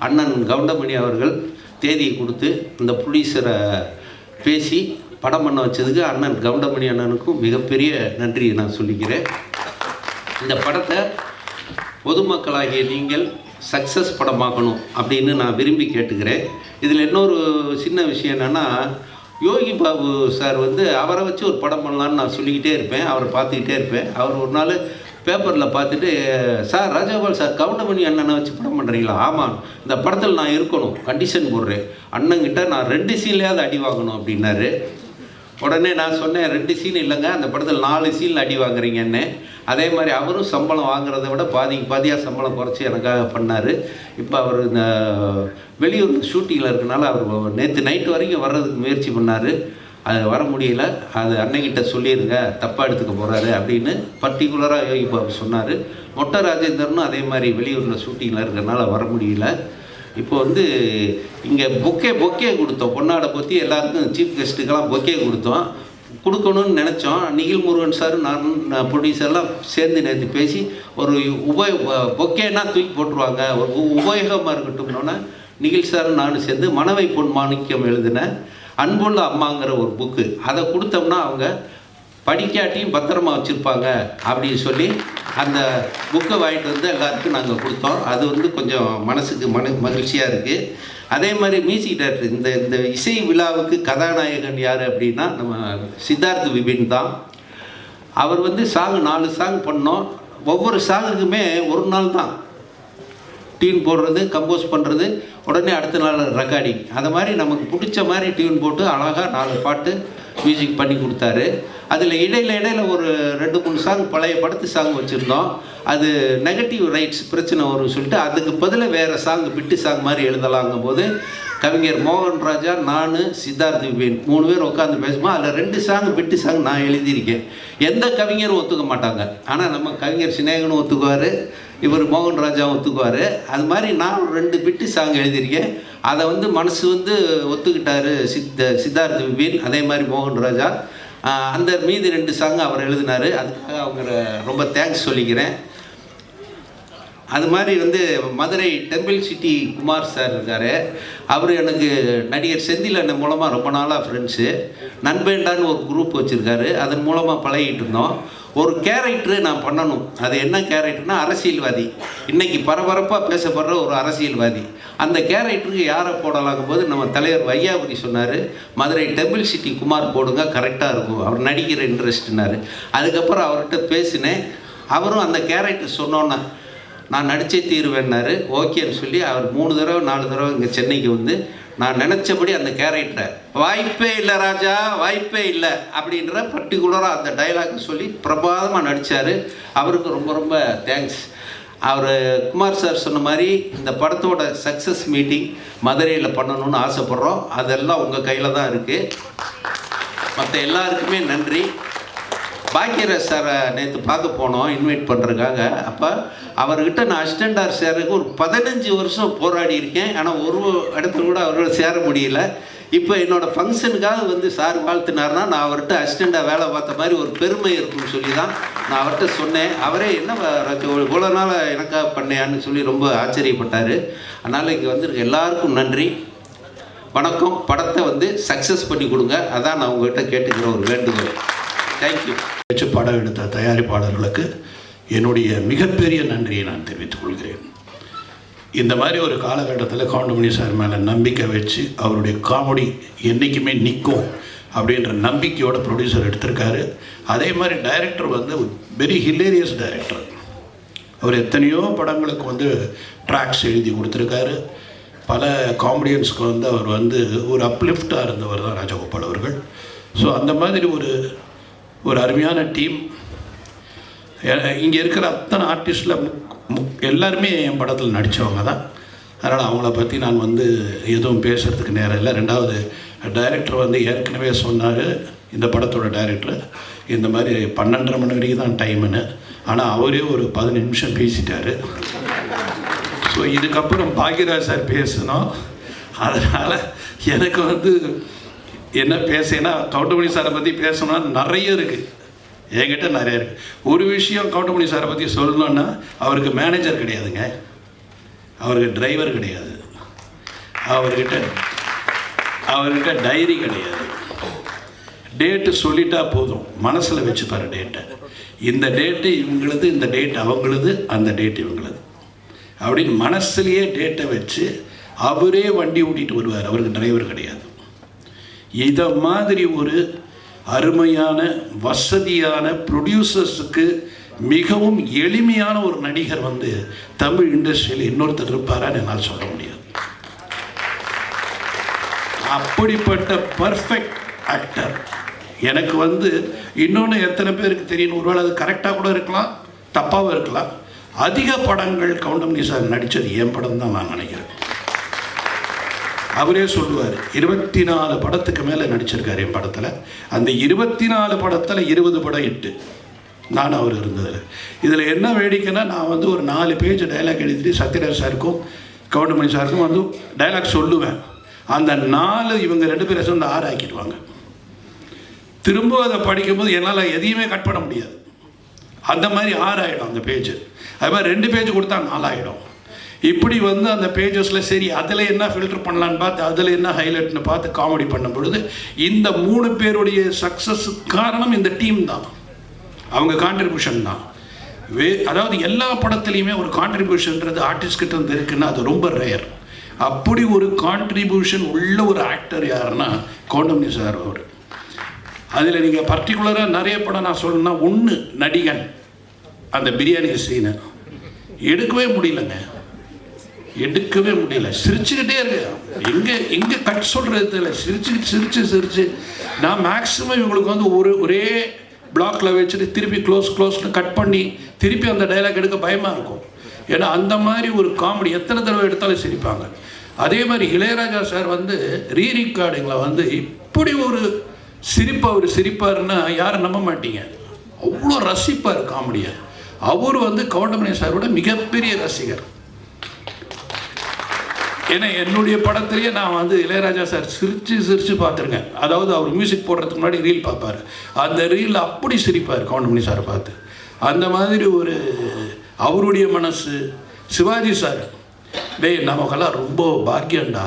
அண்ணன் கவுண்டமணி அவர்கள் தேதியை கொடுத்து இந்த ப்ரொடியூசரை பேசி படம் பண்ண வச்சதுக்கு அண்ணன் கவுண்டமணி அண்ணனுக்கும் மிகப்பெரிய நன்றியை நான் சொல்லிக்கிறேன். இந்த படத்தை பொதுமக்களாகிய நீங்கள் சக்ஸஸ் படமாக்கணும் அப்படின்னு நான் விரும்பி கேட்டுக்கிறேன். இதில் இன்னொரு சின்ன விஷயம் என்னென்னா, யோகி பாபு சார் வந்து அவரை வச்சு ஒரு படம் பண்ணலான்னு நான் சொல்லிக்கிட்டே இருப்பேன், அவரை பார்த்துக்கிட்டே இருப்பேன். அவர் ஒரு நாள் பேப்பரில் பார்த்துட்டு, சார் ராஜகோபால் சார் கவுண்டமணி அண்ணனை வச்சு படம் பண்ணுறீங்களா? ஆமாம், இந்த படத்தில் நான் இருக்கணும், கண்டிஷன் போடுறேன், அண்ணங்கிட்ட நான் 2 சீன்லையாவது அடி வாங்கணும் அப்படின்னாரு. உடனே நான் சொன்னேன், 2 சீன் இல்லைங்க, அந்த படத்தில் 4 சீனில் அடி வாங்குறீங்கன்னு. அதே மாதிரி அவரும் சம்பளம் வாங்குறத விட பாதியாக சம்பளம் குறைச்சி எனக்காக பண்ணார். இப்போ அவர் இந்த வெளியூர் ஷூட்டிங்கில் இருக்கனால அவர் நேற்று நைட்டு வரைக்கும் வர்றதுக்கு முயற்சி பண்ணார். அது வர முடியல. அது அன்னைக்கிட்ட சொல்லிடுங்க, தப்பாக எடுத்துக்க போகிறாரு அப்படின்னு பர்டிகுலராக யோகி பாபு சொன்னார். மொட்டை ராஜேந்திரனும் அதே மாதிரி வெளியூரில் ஷூட்டிங்கில் இருக்கிறனால வர முடியல. இப்போ வந்து இங்கே பொக்கே கொடுத்தோம், பொன்னாடை பற்றி எல்லாருக்கும் சீஃப் கெஸ்ட்டுக்கெல்லாம் பொக்கே கொடுக்கணும்னு நினச்சோம். நிகில் முருகன் சார், நான் ப்ரொடியூசர்லாம் சேர்ந்து நேற்று பேசி ஒரு பொக்கேன்னா தூக்கி போட்டுருவாங்க, ஒரு உபயோகமாக இருக்கட்டும்னோன்னா நிகில் சார் நானும் சேர்ந்து மனவை பொன் மாணிக்கம் எழுதின அன்புள்ள அம்மாங்கிற ஒரு புக்கு, அதை கொடுத்தோம்னா அவங்க படிக்காட்டியும் பத்திரமா வச்சுருப்பாங்க அப்படின்னு சொல்லி அந்த புக்கை வாங்கிட்டு வந்து எல்லாருக்கும் நாங்கள் கொடுத்தோம். அது வந்து கொஞ்சம் மனசுக்கு மகிழ்ச்சியாக இருக்குது. அதே மாதிரி மியூசிக் டைரக்டர், இந்த இசை விழாவுக்கு கதாநாயகன் யார் அப்படின்னா நம்ம சித்தார்த் விபின் தான். அவர் வந்து 4 சாங் பண்ணோம். ஒவ்வொரு சாங்குக்குமே ஒரு நாள் தான் டியூன் போடுறது, கம்போஸ் பண்ணுறது, உடனே அடுத்த நாள் ரெக்கார்டிங். அது மாதிரி நமக்கு பிடிச்ச மாதிரி டியூன் போட்டு அழகாக 4 பாட்டு மியூசிக் பண்ணி கொடுத்தாரு. அதில் இடையில ஒரு 2-3 சாங் பழைய படத்து சாங் வச்சுருந்தோம். அது நெகட்டிவ் ரைட்ஸ் பிரச்சனை வரும்னு சொல்லிட்டு அதுக்கு பதிலாக வேறு சாங் பிட்டு சாங் மாதிரி எழுதலாங்கும் போது கவிஞர் மோகன் ராஜா, நான், சித்தார்த் விபின் 3 பேர் உட்காந்து பேசும்போது அதில் 2 சாங் பிட்டு சாங் நான் எழுதியிருக்கேன். எந்த கவிஞரும் ஒத்துக்க மாட்டாங்க. ஆனால் நம்ம கவிஞர் சினேகனும் ஒத்துக்குவார், இவர் மோகன் ராஜாவும் ஒத்துக்குவார். அது மாதிரி நான் 2 பிட்டு சாங் எழுதியிருக்கேன். அதை வந்து மனசு வந்து ஒத்துக்கிட்டார் சித்தார்த் விபின், அதே மாதிரி மோகன் ராஜா. அந்த மீதி 2 சாங் அவர் எழுதினார். அதுக்காக அவங்கள ரொம்ப தேங்க்ஸ் சொல்லிக்கிறேன். அது மாதிரி வந்து Madurai temple city Kumar sir இருக்கார். அவர் எனக்கு நடிகர் செந்தில் அண்ணன் மூலமாக ரொம்ப நாளாக ஃப்ரெண்ட்ஸு. நண்பேண்டான்னு ஒரு குரூப் வச்சுருக்காரு, அதன் மூலமாக பழகிட்டு இருந்தோம். ஒரு கேரக்டரு நான் பண்ணணும். அது என்ன கேரக்டர்னா அரசியல்வாதி, இன்றைக்கி பரபரப்பாக பேசப்படுற ஒரு அரசியல்வாதி. அந்த கேரக்டருக்கு யாரை போடலாங்கும் போது நம்ம தலைவர் வையாபுரி சொன்னார், மதுரை டெம்பிள் சிட்டி குமார் போடுங்க, கரெக்டாக இருக்கும், அவர் நடிக்கிற இன்ட்ரெஸ்ட்னார். அதுக்கப்புறம் அவர்கிட்ட பேசினேன். அவரும் அந்த கேரக்டர் சொன்னோன்னே நான் நடித்தே தீருவேன்னாரு. ஓகேன்னு சொல்லி அவர் 3 தடவை 4 தடவை இங்கே சென்னைக்கு வந்து நான் நினச்சபடி அந்த கேரக்டரை வாய்ப்பே இல்லை ராஜா, வாய்ப்பே இல்லை அப்படின்ற பர்டிகுலராக அந்த டைலாக் சொல்லி பிரபாதமாக நடித்தார். அவருக்கு ரொம்ப ரொம்ப தேங்க்ஸ். அவர் குமார் சார் சொன்ன மாதிரி இந்த படத்தோட சக்ஸஸ் மீட்டிங் மதுரையில் பண்ணணும்னு ஆசைப்பட்றோம். அதெல்லாம் உங்கள் கையில் தான் இருக்குது. மற்ற எல்லாருக்குமே நன்றி. பாக்கியராஜ் சாரை நேற்று பார்க்க போனோம் இன்வைட் பண்ணுறதுக்காக. அப்போ அவர்கிட்ட நான் அசிஸ்டண்டாக சேரக்கு ஒரு 15 வருஷம் போராடி இருக்கேன். ஆனால் ஒரு இடத்துல கூட அவரோட சேர முடியல. இப்போ என்னோடய ஃபங்க்ஷனுக்காக வந்து சார் வாழ்த்துனார்னா நான் அவர்கிட்ட அசிஸ்டண்டாக வேலை பார்த்த மாதிரி ஒரு பெருமை இருக்குன்னு சொல்லி தான் நான் அவர்கிட்ட சொன்னேன். அவரே என்ன இவ்வளோ நாள் எனக்காக பண்ணேன்னு சொல்லி ரொம்ப ஆச்சரியப்பட்டார். அதனால் இங்கே வந்துருக்கு எல்லாருக்கும் நன்றி, வணக்கம். படத்தை வந்து சக்ஸஸ் பண்ணி கொடுங்க, அதான் நான் உங்கள்கிட்ட கேட்டுக்கிற ஒரு வேண்டுகோள். தேங்க்யூ. படம் எடுத்த தயாரிப்பாளர்களுக்கு என்னுடைய மிகப்பெரிய நன்றியை நான் தெரிவித்துக் கொள்கிறேன். இந்த மாதிரி ஒரு காலகட்டத்தில் கவுண்டமணி சார் மேலே நம்பிக்கை வச்சு அவருடைய காமெடி என்றைக்குமே நிற்கும் அப்படின்ற நம்பிக்கையோட ப்ரொடியூசர் எடுத்திருக்காரு. அதே மாதிரி டைரக்டர் வந்து வெரி ஹிலேரியஸ் டைரக்டர். அவர் எத்தனையோ படங்களுக்கு வந்து ட்ராக்ஸ் எழுதி கொடுத்துருக்காரு. பல காமெடியன்ஸ்க்கு வந்து அவர் வந்து ஒரு அப்லிஃப்டாக இருந்தவர் தான் ராஜகோபால் அவர்கள். ஸோ அந்த மாதிரி ஒரு அருமையான டீம். இங்கே இருக்கிற அத்தனை ஆர்டிஸ்டில் எல்லாருமே என் படத்தில் நடித்தவங்க தான். அதனால் அவங்கள பற்றி நான் வந்து எதுவும் பேசுகிறதுக்கு நேரம் இல்லை. 2வது டைரக்டர் வந்து ஏற்கனவே சொன்னார், இந்த படத்தோட டைரக்டர் இந்த மாதிரி 12:30 மணி வரைக்கும் தான் டைமுன்னு. ஆனால் அவரே ஒரு 15 நிமிஷம் பேசிட்டார். ஸோ இதுக்கப்புறம் பாக்யராஜ் சார் பேசணும். அதனால் எனக்கு வந்து என்ன பேசினா கவுண்டமணி சாரை பற்றி பேசணும்னா நிறைய இருக்குது, என்கிட்ட நிறைய இருக்குது. ஒரு விஷயம் கவுண்டமணி சாரை பற்றி சொல்லணுன்னா அவருக்கு மேனேஜர் கிடையாதுங்க, அவருக்கு டிரைவர் கிடையாது, அவர்கிட்ட டைரி கிடையாது. டேட்டு சொல்லிட்டா போதும், மனசில் வச்சுப்பார் டேட்டை. இந்த டேட்டு இவங்களது, இந்த டேட் அவங்களது, அந்த டேட் இவங்களது அப்படின்னு மனசுலேயே டேட்டை வச்சு அவரே வண்டி ஓட்டிகிட்டு வருவார். அவருக்கு டிரைவர் கிடையாது. இதை மாதிரி ஒரு அருமையான வசதியான ப்ரொடியூசர்ஸுக்கு மிகவும் எளிமையான ஒரு நடிகர் வந்து தமிழ் இண்டஸ்ட்ரியில் இன்னொருத்தர் இருப்பாரான்னு என்னால் சொல்ல முடியாது. அப்படிப்பட்ட பர்ஃபெக்ட் ஆக்டர். எனக்கு வந்து இன்னொன்று எத்தனை பேருக்கு தெரியும், ஒருவேளை அது கரெக்டாக கூட இருக்கலாம், தப்பாகவும் இருக்கலாம். அதிக படங்கள் கவுண்டமணி சார் நடித்தது என் படம் தான் நான் நினைக்கிறேன். அவரே சொல்லுவார், 24 படத்துக்கு மேலே நடிச்சிருக்காரு என் படத்தில். அந்த 24 படத்தில் 20 படம் இட்டு நான் அவர் இருந்ததில். இதில் என்ன வேடிக்கைன்னா, நான் வந்து ஒரு 4 பேஜ் டைலாக் எழுதிட்டு சத்யராஜ் சாருக்கும் கவுண்டமணி சாருக்கும் வந்து டைலாக் சொல்லுவேன். அந்த 4 இவங்க 2 பேரும் சேர்ந்து 6 ஆக்கிடுவாங்க. திரும்ப அதை படிக்கும்போது என்னால் எதையுமே கட் பண்ண முடியாது. அந்த மாதிரி 6 ஆகிடும் அந்த பேஜ். அது மாதிரி 2 பேஜ் கொடுத்தா 4 ஆகிடும். இப்படி வந்து அந்த பேஜஸில் சரி அதில் என்ன ஃபில்டர் பண்ணலான்னு பார்த்து அதில் என்ன ஹைலைட்னு பார்த்து காமெடி பண்ணும் பொழுது இந்த 3 பேருடைய சக்ஸஸுக்கு காரணம் இந்த டீம் தான், அவங்க கான்ட்ரிபியூஷன் தான். அதாவது எல்லா படத்துலையுமே ஒரு கான்ட்ரிபியூஷன்றது ஆர்டிஸ்ட் கிட்ட இருந்து இருக்குன்னா அது ரொம்ப ரேர். அப்படி ஒரு கான்ட்ரிபியூஷன் உள்ள ஒரு ஆக்டர் யாருன்னா கவுண்டமணி சார். அவர் அதில் நீங்கள் பர்டிகுலராக நிறைய படம் நான் சொல்லணும்னா, ஒன்று நடிகன், அந்த பிரியாணி சீனை எடுக்கவே முடியலங்க, எடுக்கவே முடியல. சிரிச்சுக்கிட்டே இருக்கு, எங்கே கட் சொல்கிறது இல்லை, சிரிச்சு நான் மேக்ஸிமம் இவங்களுக்கு வந்து ஒரே பிளாக்கில் வச்சுட்டு திருப்பி க்ளோஸ்னு கட் பண்ணி திருப்பி அந்த டைலாக் எடுக்க பயமாக இருக்கும். ஏன்னா அந்த மாதிரி ஒரு காமெடி எத்தனை தடவை எடுத்தாலும் சிரிப்பாங்க. அதே மாதிரி இளையராஜா சார் வந்து ரீரெக்கார்டிங்கில் வந்து இப்படி ஒரு சிரிப்பு அவர் சிரிப்பாருன்னா யாரும் நம்ப மாட்டீங்க, அவ்வளோ ரசிப்பார் காமெடியை. அவர் வந்து கவுண்டமணி சாரோட மிகப்பெரிய ரசிகர். ஏன்னா என்னுடைய படத்துலேயே நான் வந்து இளையராஜா சார் சிரித்து பார்த்துருக்கேன். அதாவது அவர் மியூசிக் போடுறதுக்கு முன்னாடி ரீல் பார்ப்பார், அந்த ரீலில் அப்படி சிரிப்பார் கவுண்டமணி சாரை பார்த்து. அந்த மாதிரி ஒரு அவருடைய மனசு. சிவாஜி சார், டேய் நமக்கெல்லாம் ரொம்ப பாக்கியம்டா,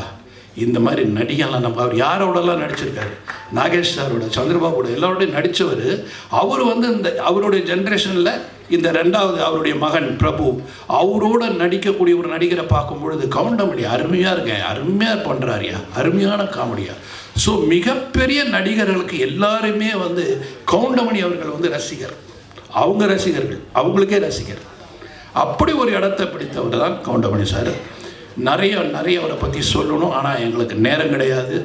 இந்த மாதிரி நடிகெல்லாம் நம்ம அவர் யாரோடலாம் நடிச்சிருக்காரு, நாகேஷ் சாரோட, சந்திரபாபுட எல்லாரோடையும் நடித்தவர். அவர் வந்து இந்த அவருடைய ஜென்ரேஷனில் இந்த 2வது அவருடைய மகன் பிரபு, அவரோட நடிக்கக்கூடிய ஒரு நடிகரை பார்க்கும் பொழுது கவுண்டமணி அருமையாக இருக்கேன், அருமையாக பண்ணுறாரியா, அருமையான காமெடியா. ஸோ மிகப்பெரிய நடிகர்களுக்கு எல்லாருமே வந்து கவுண்டமணி அவர்கள் வந்து ரசிகர், அவங்க ரசிகர்கள், அவங்களுக்கே ரசிகர். அப்படி ஒரு இடத்தை பிடித்தவர் தான் கவுண்டமணி சார். நிறைய அவரை பற்றி சொல்லணும், ஆனால் எங்களுக்கு நேரம் கிடையாது.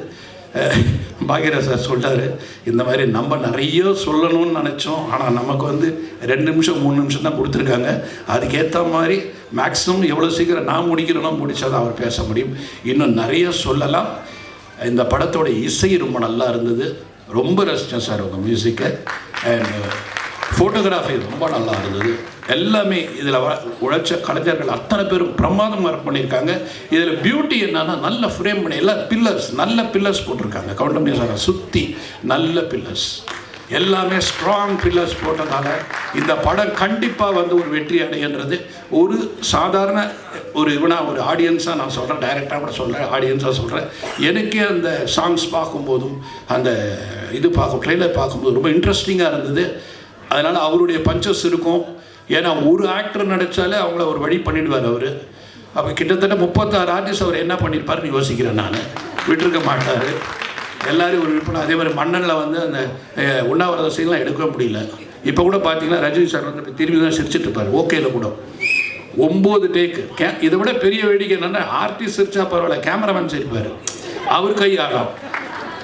பாக்யராஜ் சார் சொல்கிறார், இந்த மாதிரி நம்ம நிறைய சொல்லணும்னு நினச்சோம், ஆனால் நமக்கு வந்து 2 நிமிஷம் 3 நிமிஷம் தான் கொடுத்துருக்காங்க. அதுக்கேற்ற மாதிரி மேக்ஸிமம் எவ்வளோ சீக்கிரம் நான் முடிக்கிறேனோ முடித்தா தான் அவர் பேச முடியும். இன்னும் நிறைய சொல்லலாம். இந்த படத்தோட இசை ரொம்ப நல்லா இருந்தது, ரொம்ப ரசித்தேன் சார் உங்கள் மியூசிக்கை. அண்ட் ஃபோட்டோகிராஃபி ரொம்ப நல்லா இருந்தது. எல்லாமே இதில் உழைச்ச கலைஞர்கள் அத்தனை பேரும் பிரமாதமாக ஒர்க் பண்ணியிருக்காங்க. இதில் பியூட்டி என்னன்னா, நல்ல ஃப்ரேம் பண்ணி எல்லா பில்லர்ஸ், நல்ல பில்லர்ஸ் போட்டிருக்காங்க கவுண்டமணி சாரை சுற்றி, நல்ல பில்லர்ஸ், எல்லாமே ஸ்ட்ராங் பில்லர்ஸ் போட்டதால் இந்த படம் கண்டிப்பாக வந்து ஒரு வெற்றி அடைகின்றது. ஒரு சாதாரண ஒரு ஒரு ஆடியன்ஸாக நான் சொல்கிறேன், டைரக்டாக கூட சொல்கிறேன், ஆடியன்ஸாக சொல்கிறேன். எனக்கே அந்த சாங்ஸ் பார்க்கும்போதும் அந்த ட்ரெய்லர் பார்க்கும்போது ரொம்ப இன்ட்ரெஸ்டிங்காக இருந்தது. அதனால் அவருடைய பஞ்சஸ் இருக்கும். ஏன்னா ஒரு ஆக்டர் நடித்தாலே அவங்கள ஒரு வழி பண்ணிடுவார் அவர். அப்போ கிட்டத்தட்ட 36 ஆர்டிஸ்ட் அவர் என்ன பண்ணியிருப்பாருன்னு யோசிக்கிறேன் நான். விட்டுருக்க மாட்டார், எல்லோரும் ஒரு விருப்பம். அதே மாதிரி மன்னனில் வந்து அந்த உண்ணாவிரத சீன்லாம் எடுக்கவே முடியல. இப்போ கூட பார்த்தீங்கன்னா ரஜினி சார் வந்து திரும்பி தான் சிரிச்சிட்டு இருப்பார். ஓகேயில் கூட 9 டேக்கு. இதை விட பெரிய வேடிக்கை என்னென்னா, ஆர்டிஸ்ட் சிரிச்சா பரவாயில்ல, கேமராமேன் சிரிப்பார், அவர் கை ஆகும்.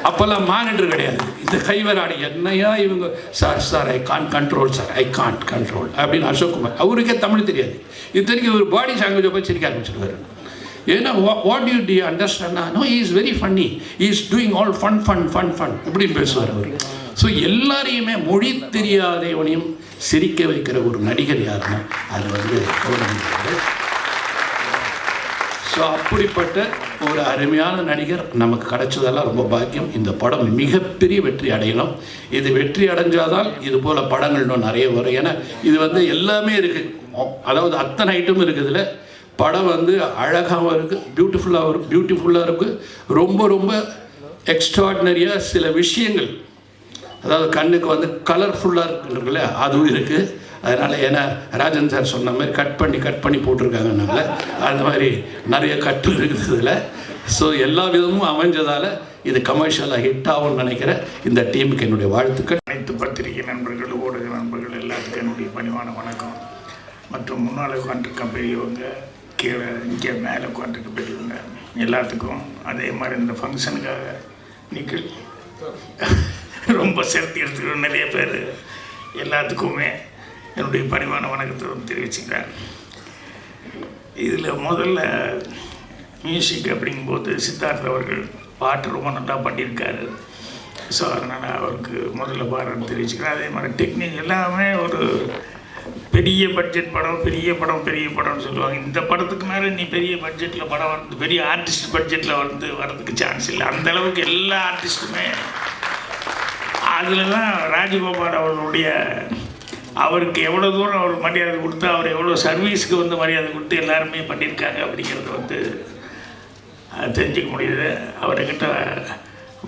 அப்போல்லாம் மானிட்டர் கிடையாது, இந்த கை வேறாடி என்னையா இவங்க, sir I can't control, sir I can't control அப்படின்னு அசோக்குமார், அவருக்கே தமிழ் தெரியாது, இத்தனைக்கு ஒரு பாடி லாங்குவேஜை போய் சிரிக்க ஆரம்பிச்சிருவார். ஏன்னா what do you understand, no he is very funny, he is doing all fun இப்படின்னு பேசுவார் அவர். ஸோ எல்லாரையுமே மொழி தெரியாதவனையும் சிரிக்க வைக்கிற ஒரு நடிகர் யாருன்னா அது வந்து கவுண்டமணி. ஸோ அப்படிப்பட்ட ஒரு அருமையான நடிகர் நமக்கு கிடைச்சதெல்லாம் ரொம்ப பாக்கியம். இந்த படம் மிகப்பெரிய வெற்றி அடையலாம். இது வெற்றி அடைஞ்சாதான் இது போல் படங்கள் இன்னும் நிறைய வரும். ஏன்னா இது வந்து எல்லாமே இருக்குது, அதாவது அத்தனை ஐட்டமும் இருக்குதுல. படம் வந்து அழகாகவும் இருக்குது, பியூட்டிஃபுல்லாக இருக்குது, ரொம்ப எக்ஸ்ட்ராடினரியாக சில விஷயங்கள், அதாவது கண்ணுக்கு வந்து கலர்ஃபுல்லாக இருக்குல்ல, அதுவும் இருக்குது. அதனால் ஏன்னா ராஜன் சார் சொன்ன மாதிரி கட் பண்ணி போட்டிருக்காங்கனால அந்த மாதிரி நிறைய கட்டு இருக்குதுல. ஸோ எல்லா விதமும் அமைஞ்சதால் இது கமர்ஷியலாக ஹிட் ஆகும்னு நினைக்கிறேன். இந்த டீமுக்கு என்னுடைய வாழ்த்துக்கள். அனைத்து பத்திரிகை நண்பர்கள், ஊடக நண்பர்கள் எல்லாத்துக்கும் என்னுடைய பணிவான வணக்கம். மற்றும் முன்னால் உட்காந்துருக்க பெரியவங்க, கீழே இங்கே மேலே உட்காந்துருக்க பெரியவங்க எல்லாத்துக்கும், அதே மாதிரி இந்த ஃபங்க்ஷனுக்காக நிக்கல் ரொம்ப சேர்த்து எடுத்துக்கிற நிறைய பேர் எல்லாத்துக்குமே என்னுடைய பணிவான வணக்கத்தை தெரிவிச்சுக்கிறேன். இதில் முதல்ல மியூசிக் அப்படிங்கும்போது சித்தார்த் அவர்கள் பாட்டு ரொம்ப நல்லா பண்ணியிருக்காரு. ஸோ அதனால் அவருக்கு முதல்ல பாராட்டு தெரிவிச்சுக்கிறேன். அதே மாதிரி டெக்னிக் எல்லாமே ஒரு பெரிய பட்ஜெட் படம், பெரிய படம்னு சொல்லுவாங்க. இந்த படத்துக்கு மேலே நீ பெரிய பட்ஜெட்டில் படம் வந்து பெரிய ஆர்டிஸ்ட் பட்ஜெட்டில் வரதுக்கு சான்ஸ் இல்லை. அந்தளவுக்கு எல்லா ஆர்டிஸ்ட்டுமே அதில் தான் ராஜகோபால் அவருக்கு எவ்வளோ தூரம் அவர் மரியாதை கொடுத்து, அவர் எவ்வளோ சர்வீஸுக்கு வந்து மரியாதை கொடுத்து எல்லாருமே பண்ணியிருக்காங்க அப்படிங்கிறது வந்து தெரிஞ்சுக்க முடியுது. அவர்கிட்ட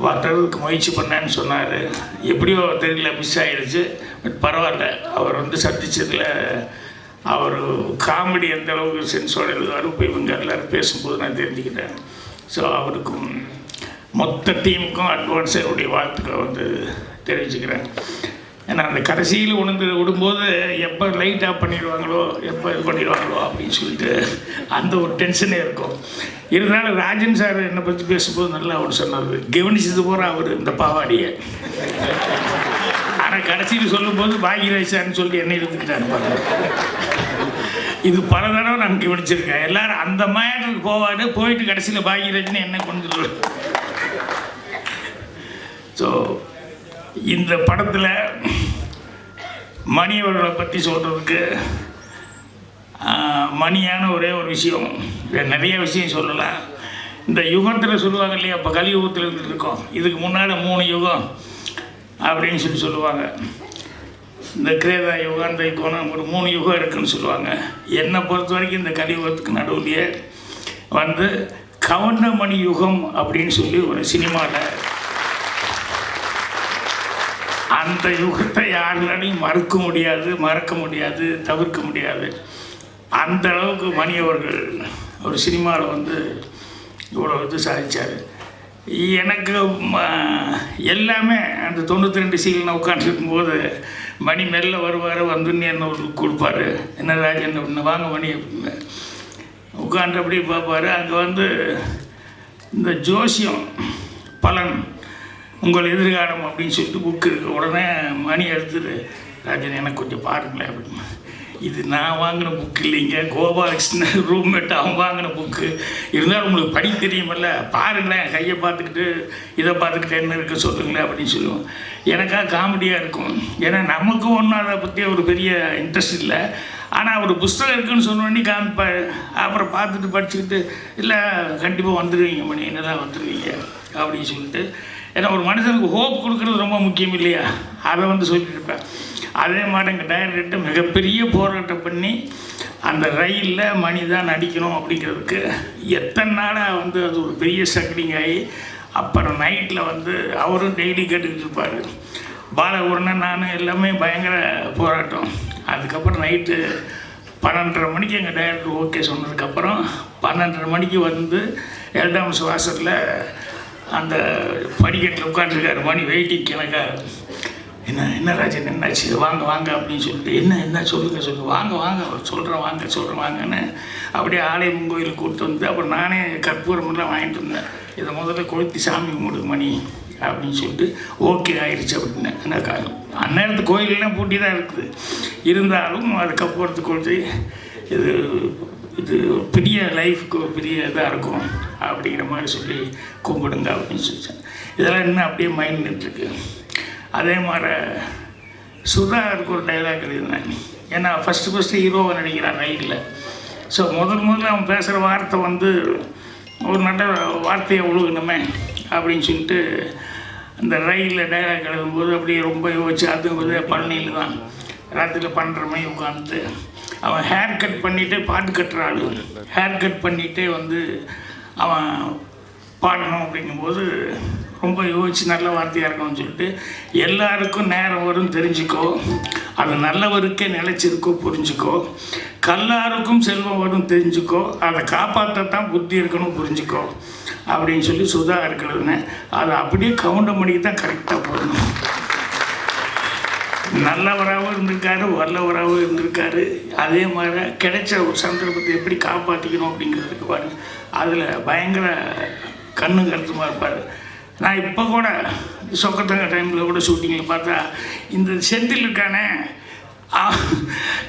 வர்றதுக்கு முயற்சி பண்ணேன்னு சொன்னார். எப்படியோ தெரியல, மிஸ் ஆகிடுச்சு. பட் பரவாயில்ல, அவர் வந்து சந்திச்சதில் அவர் காமெடி எந்த அளவுக்கு சென்ஸோடு எழுதுவார் இப்போ இவங்க எல்லோரும் பேசும்போது நான் தெரிஞ்சுக்கிட்டேன். ஸோ அவருக்கும் மொத்த டீமுக்கும் அட்வான்ஸ் என்னுடைய வாழ்த்துக்களை வந்து தெரிவிச்சுக்கிறேன். ஏன்னா அந்த கடைசியில் விடும்போது எப்போ லைட் ஆஃப் பண்ணிடுவாங்களோ, எப்போ இது பண்ணிடுவாங்களோ அப்படின்னு சொல்லிட்டு அந்த ஒரு டென்ஷனே இருக்கும். இருந்தாலும் ராஜன் சார் என்னை பற்றி பேசும்போது நல்லா அவர் சொன்னார், கவனிச்சது போகிற அவர் இந்த பாவாடியை. ஆனால் கடைசியில் சொல்லும்போது பாகியராஜ் சார்னு சொல்லி என்னை எடுத்துக்கிட்டாரு பாருங்க. இது பல தடவை நான் கவனிச்சிருக்கேன். எல்லோரும் அந்த மேட்டருக்கு போவார், போயிட்டு கடைசியில் பாகியராஜ்னு என்ன கொண்டு. ஸோ இந்த படத்தில் மணி அவர்களை பற்றி சொல்கிறதுக்கு மணியான ஒரே ஒரு விஷயம், நிறைய விஷயம் சொல்லலாம். இந்த யுகத்தில் சொல்லுவாங்க இல்லையா, இப்போ கலியுகத்தில் இருந்துட்டு இருக்கோம், இதுக்கு முன்னாடி 3 யுகம் அப்படின்னு சொல்லுவாங்க. இந்த கிரேதா யுகம், இந்த யுகம், ஒரு 3 யுகம் இருக்குதுன்னு சொல்லுவாங்க. என்னை பொறுத்த வரைக்கும் இந்த கலியுகத்துக்கு நடுவுலையே வந்து கவுண்டமணி யுகம் அப்படின்னு சொல்லி ஒரு சினிமாவில், அந்த யுகத்தை யாருனாலையும் மறக்க முடியாது, தவிர்க்க முடியாது. அந்த அளவுக்கு மணி அவர்கள் ஒரு சினிமாவில் வந்து இவ்வளோ இது சாதித்தார். எனக்கு எல்லாமே அந்த 92 சீல் நான் உட்காந்துருக்கும்போது மணி மெல்ல வருவார், வந்துன்னு என்ன ஒரு கொடுப்பார், என்ன ராஜன் அப்படின்னு, வாங்க மணி அப்படின்னு உட்காந்து அப்படி பார்ப்பார். அங்கே வந்து இந்த ஜோசியம் பலன் உங்கள் எதிர்காலம் அப்படின்னு சொல்லிட்டு புக்கு இருக்குது. உடனே மணி எடுத்துட்டு, ராஜன் எனக்கு கொஞ்சம் பாருங்களேன் அப்படின்னு. இது நான் வாங்கின புக்கு இல்லைங்க, கோபாலகிருஷ்ணன் ரூம்மேட் அவன் வாங்கின புக்கு. இருந்தாலும் உங்களுக்கு படிக்க தெரியுமில்ல, பாருங்களேன், கையை பார்த்துக்கிட்டு இதை பார்த்துக்கிட்டு என்ன இருக்குது சொல்லுங்களேன் அப்படின்னு சொல்லுவோம். எனக்காக காமெடியாக இருக்கும். ஏன்னா நமக்கு ஒன்றும் அதை பற்றி ஒரு பெரிய இன்ட்ரெஸ்ட் இல்லை. ஆனால் ஒரு புஸ்தகம் இருக்குதுன்னு சொன்னோடனே காமிப்பார். அப்புறம் பார்த்துட்டு படிச்சுக்கிட்டு, இல்லை கண்டிப்பாக வந்துடுவீங்க மணி, என்னதான் வந்துடுவீங்க அப்படின்னு சொல்லிட்டு. ஏன்னா ஒரு மனுஷனுக்கு ஹோப் கொடுக்குறது ரொம்ப முக்கியம் இல்லையா, அதை வந்து சொல்லிட்டு இருப்பேன். அதே மாதிரி எங்கள் டைரக்டர்கிட்ட மிகப்பெரிய போராட்டம் பண்ணி அந்த ரயிலில் மணி தான் நடிக்கணும் அப்படிங்கிறதுக்கு எத்தனை நாளாக வந்து அது ஒரு பெரிய ஸ்ட்ரகிளிங் ஆகி, அப்புறம் நைட்டில் வந்து அவரும் டெய்லி கேட்டுக்கிட்டு இருப்பார். பாலகுருணன் நான் எல்லாமே பயங்கர போராட்டம். அதுக்கப்புறம் நைட்டு 12:30 மணிக்கு எங்கள் டைரக்டர் ஓகே சொன்னதுக்கப்புறம் 12:30 மணிக்கு வந்து எல்டாம்ஸ் வாசலில் அந்த படிக்கட்டில் உட்காந்துருக்காரு மணி, வெயிட்டிங் எனக்காக. என்ன ராஜன் என்னாச்சு, வாங்க அப்படின்னு சொல்லிட்டு, என்ன சொல்லுங்க வாங்க சொல்கிறேன் வாங்கன்னு அப்படியே ஆலயம் கோயிலுக்கு கூப்பிட்டு வந்து, அப்புறம் நானே கற்பூரமெல்லாம் வாங்கிட்டு வந்தேன். இதை முதல்ல கொளுத்தி சாமி கும்பிடு மணி அப்படின்னு சொல்லிட்டு ஓகே ஆயிடுச்சு அப்படின்னு. எனக்கு அந்நேரத்து கோயிலெல்லாம் பூட்டி தான் இருக்குது. இருந்தாலும் அது கற்பூரத்தை கொளுத்தி இது பெரிய லைஃப்க்கு ஒரு பெரிய இதாக இருக்கும் அப்படிங்கிற மாதிரி சொல்லி கும்பிடுங்க அப்படின்னு சொல்லிட்டேன். இதெல்லாம் இன்னும் அப்படியே மைண்ட் நின்றுருக்கு. அதே மாதிரி சுதாகருக்கு ஒரு டைலாக் எழுதினேன். ஏன்னா ஃபஸ்ட்டு ஹீரோவை நடிக்கிறான் ரயிலில். ஸோ முதல்ல அவன் பேசுகிற வார்த்தை வந்து ஒரு நல்ல வார்த்தையை ஒழுகணுமே அப்படின்னு சொல்லிட்டு அந்த ரயிலில் டைலாக் எழுதும்போது அப்படியே ரொம்ப யோசிச்சு, அது பழனியில் தான் ராத்திரியில் 12:30 மணி உட்காந்து அவன் ஹேர் கட் பண்ணிவிட்டு பாட்டு கட்டுற ஆள், ஹேர் கட் பண்ணிகிட்டே வந்து அவன் பாடணும் அப்படிங்கும்போது ரொம்ப யோசிச்சு நல்ல வார்த்தையாக இருக்கணும்னு சொல்லிட்டு, எல்லாருக்கும் நேரம் வரும் தெரிஞ்சுக்கோ, அது நல்லவருக்கே நிலைச்சிருக்கோ புரிஞ்சுக்கோ, கல்லாருக்கும் செல்வம் வரும் தெரிஞ்சுக்கோ, அதை காப்பாற்றத்தான் புத்தி இருக்கணும் புரிஞ்சுக்கோ அப்படின்னு சொல்லி சுதா இருக்கிறதுன்னு அதை அப்படியே கவுண்டர் மணிக்கு தான் கரெக்டாக போடணும். நல்லவராகவும் இருந்திருக்காரு, வல்லவராகவும் இருந்திருக்காரு. அதே மாதிரி கிடைச்ச ஒரு சந்தர்ப்பத்தை எப்படி காப்பாற்றிக்கணும் அப்படிங்கிறதுக்கு பாருங்க, அதில் பயங்கர கண்ணு கருத்துமாக இருப்பார். நான் இப்போ கூட சொக்கத்தங்க டைமில் கூட ஷூட்டிங்கில் பார்த்தா இந்த செந்தில் இருக்கானே,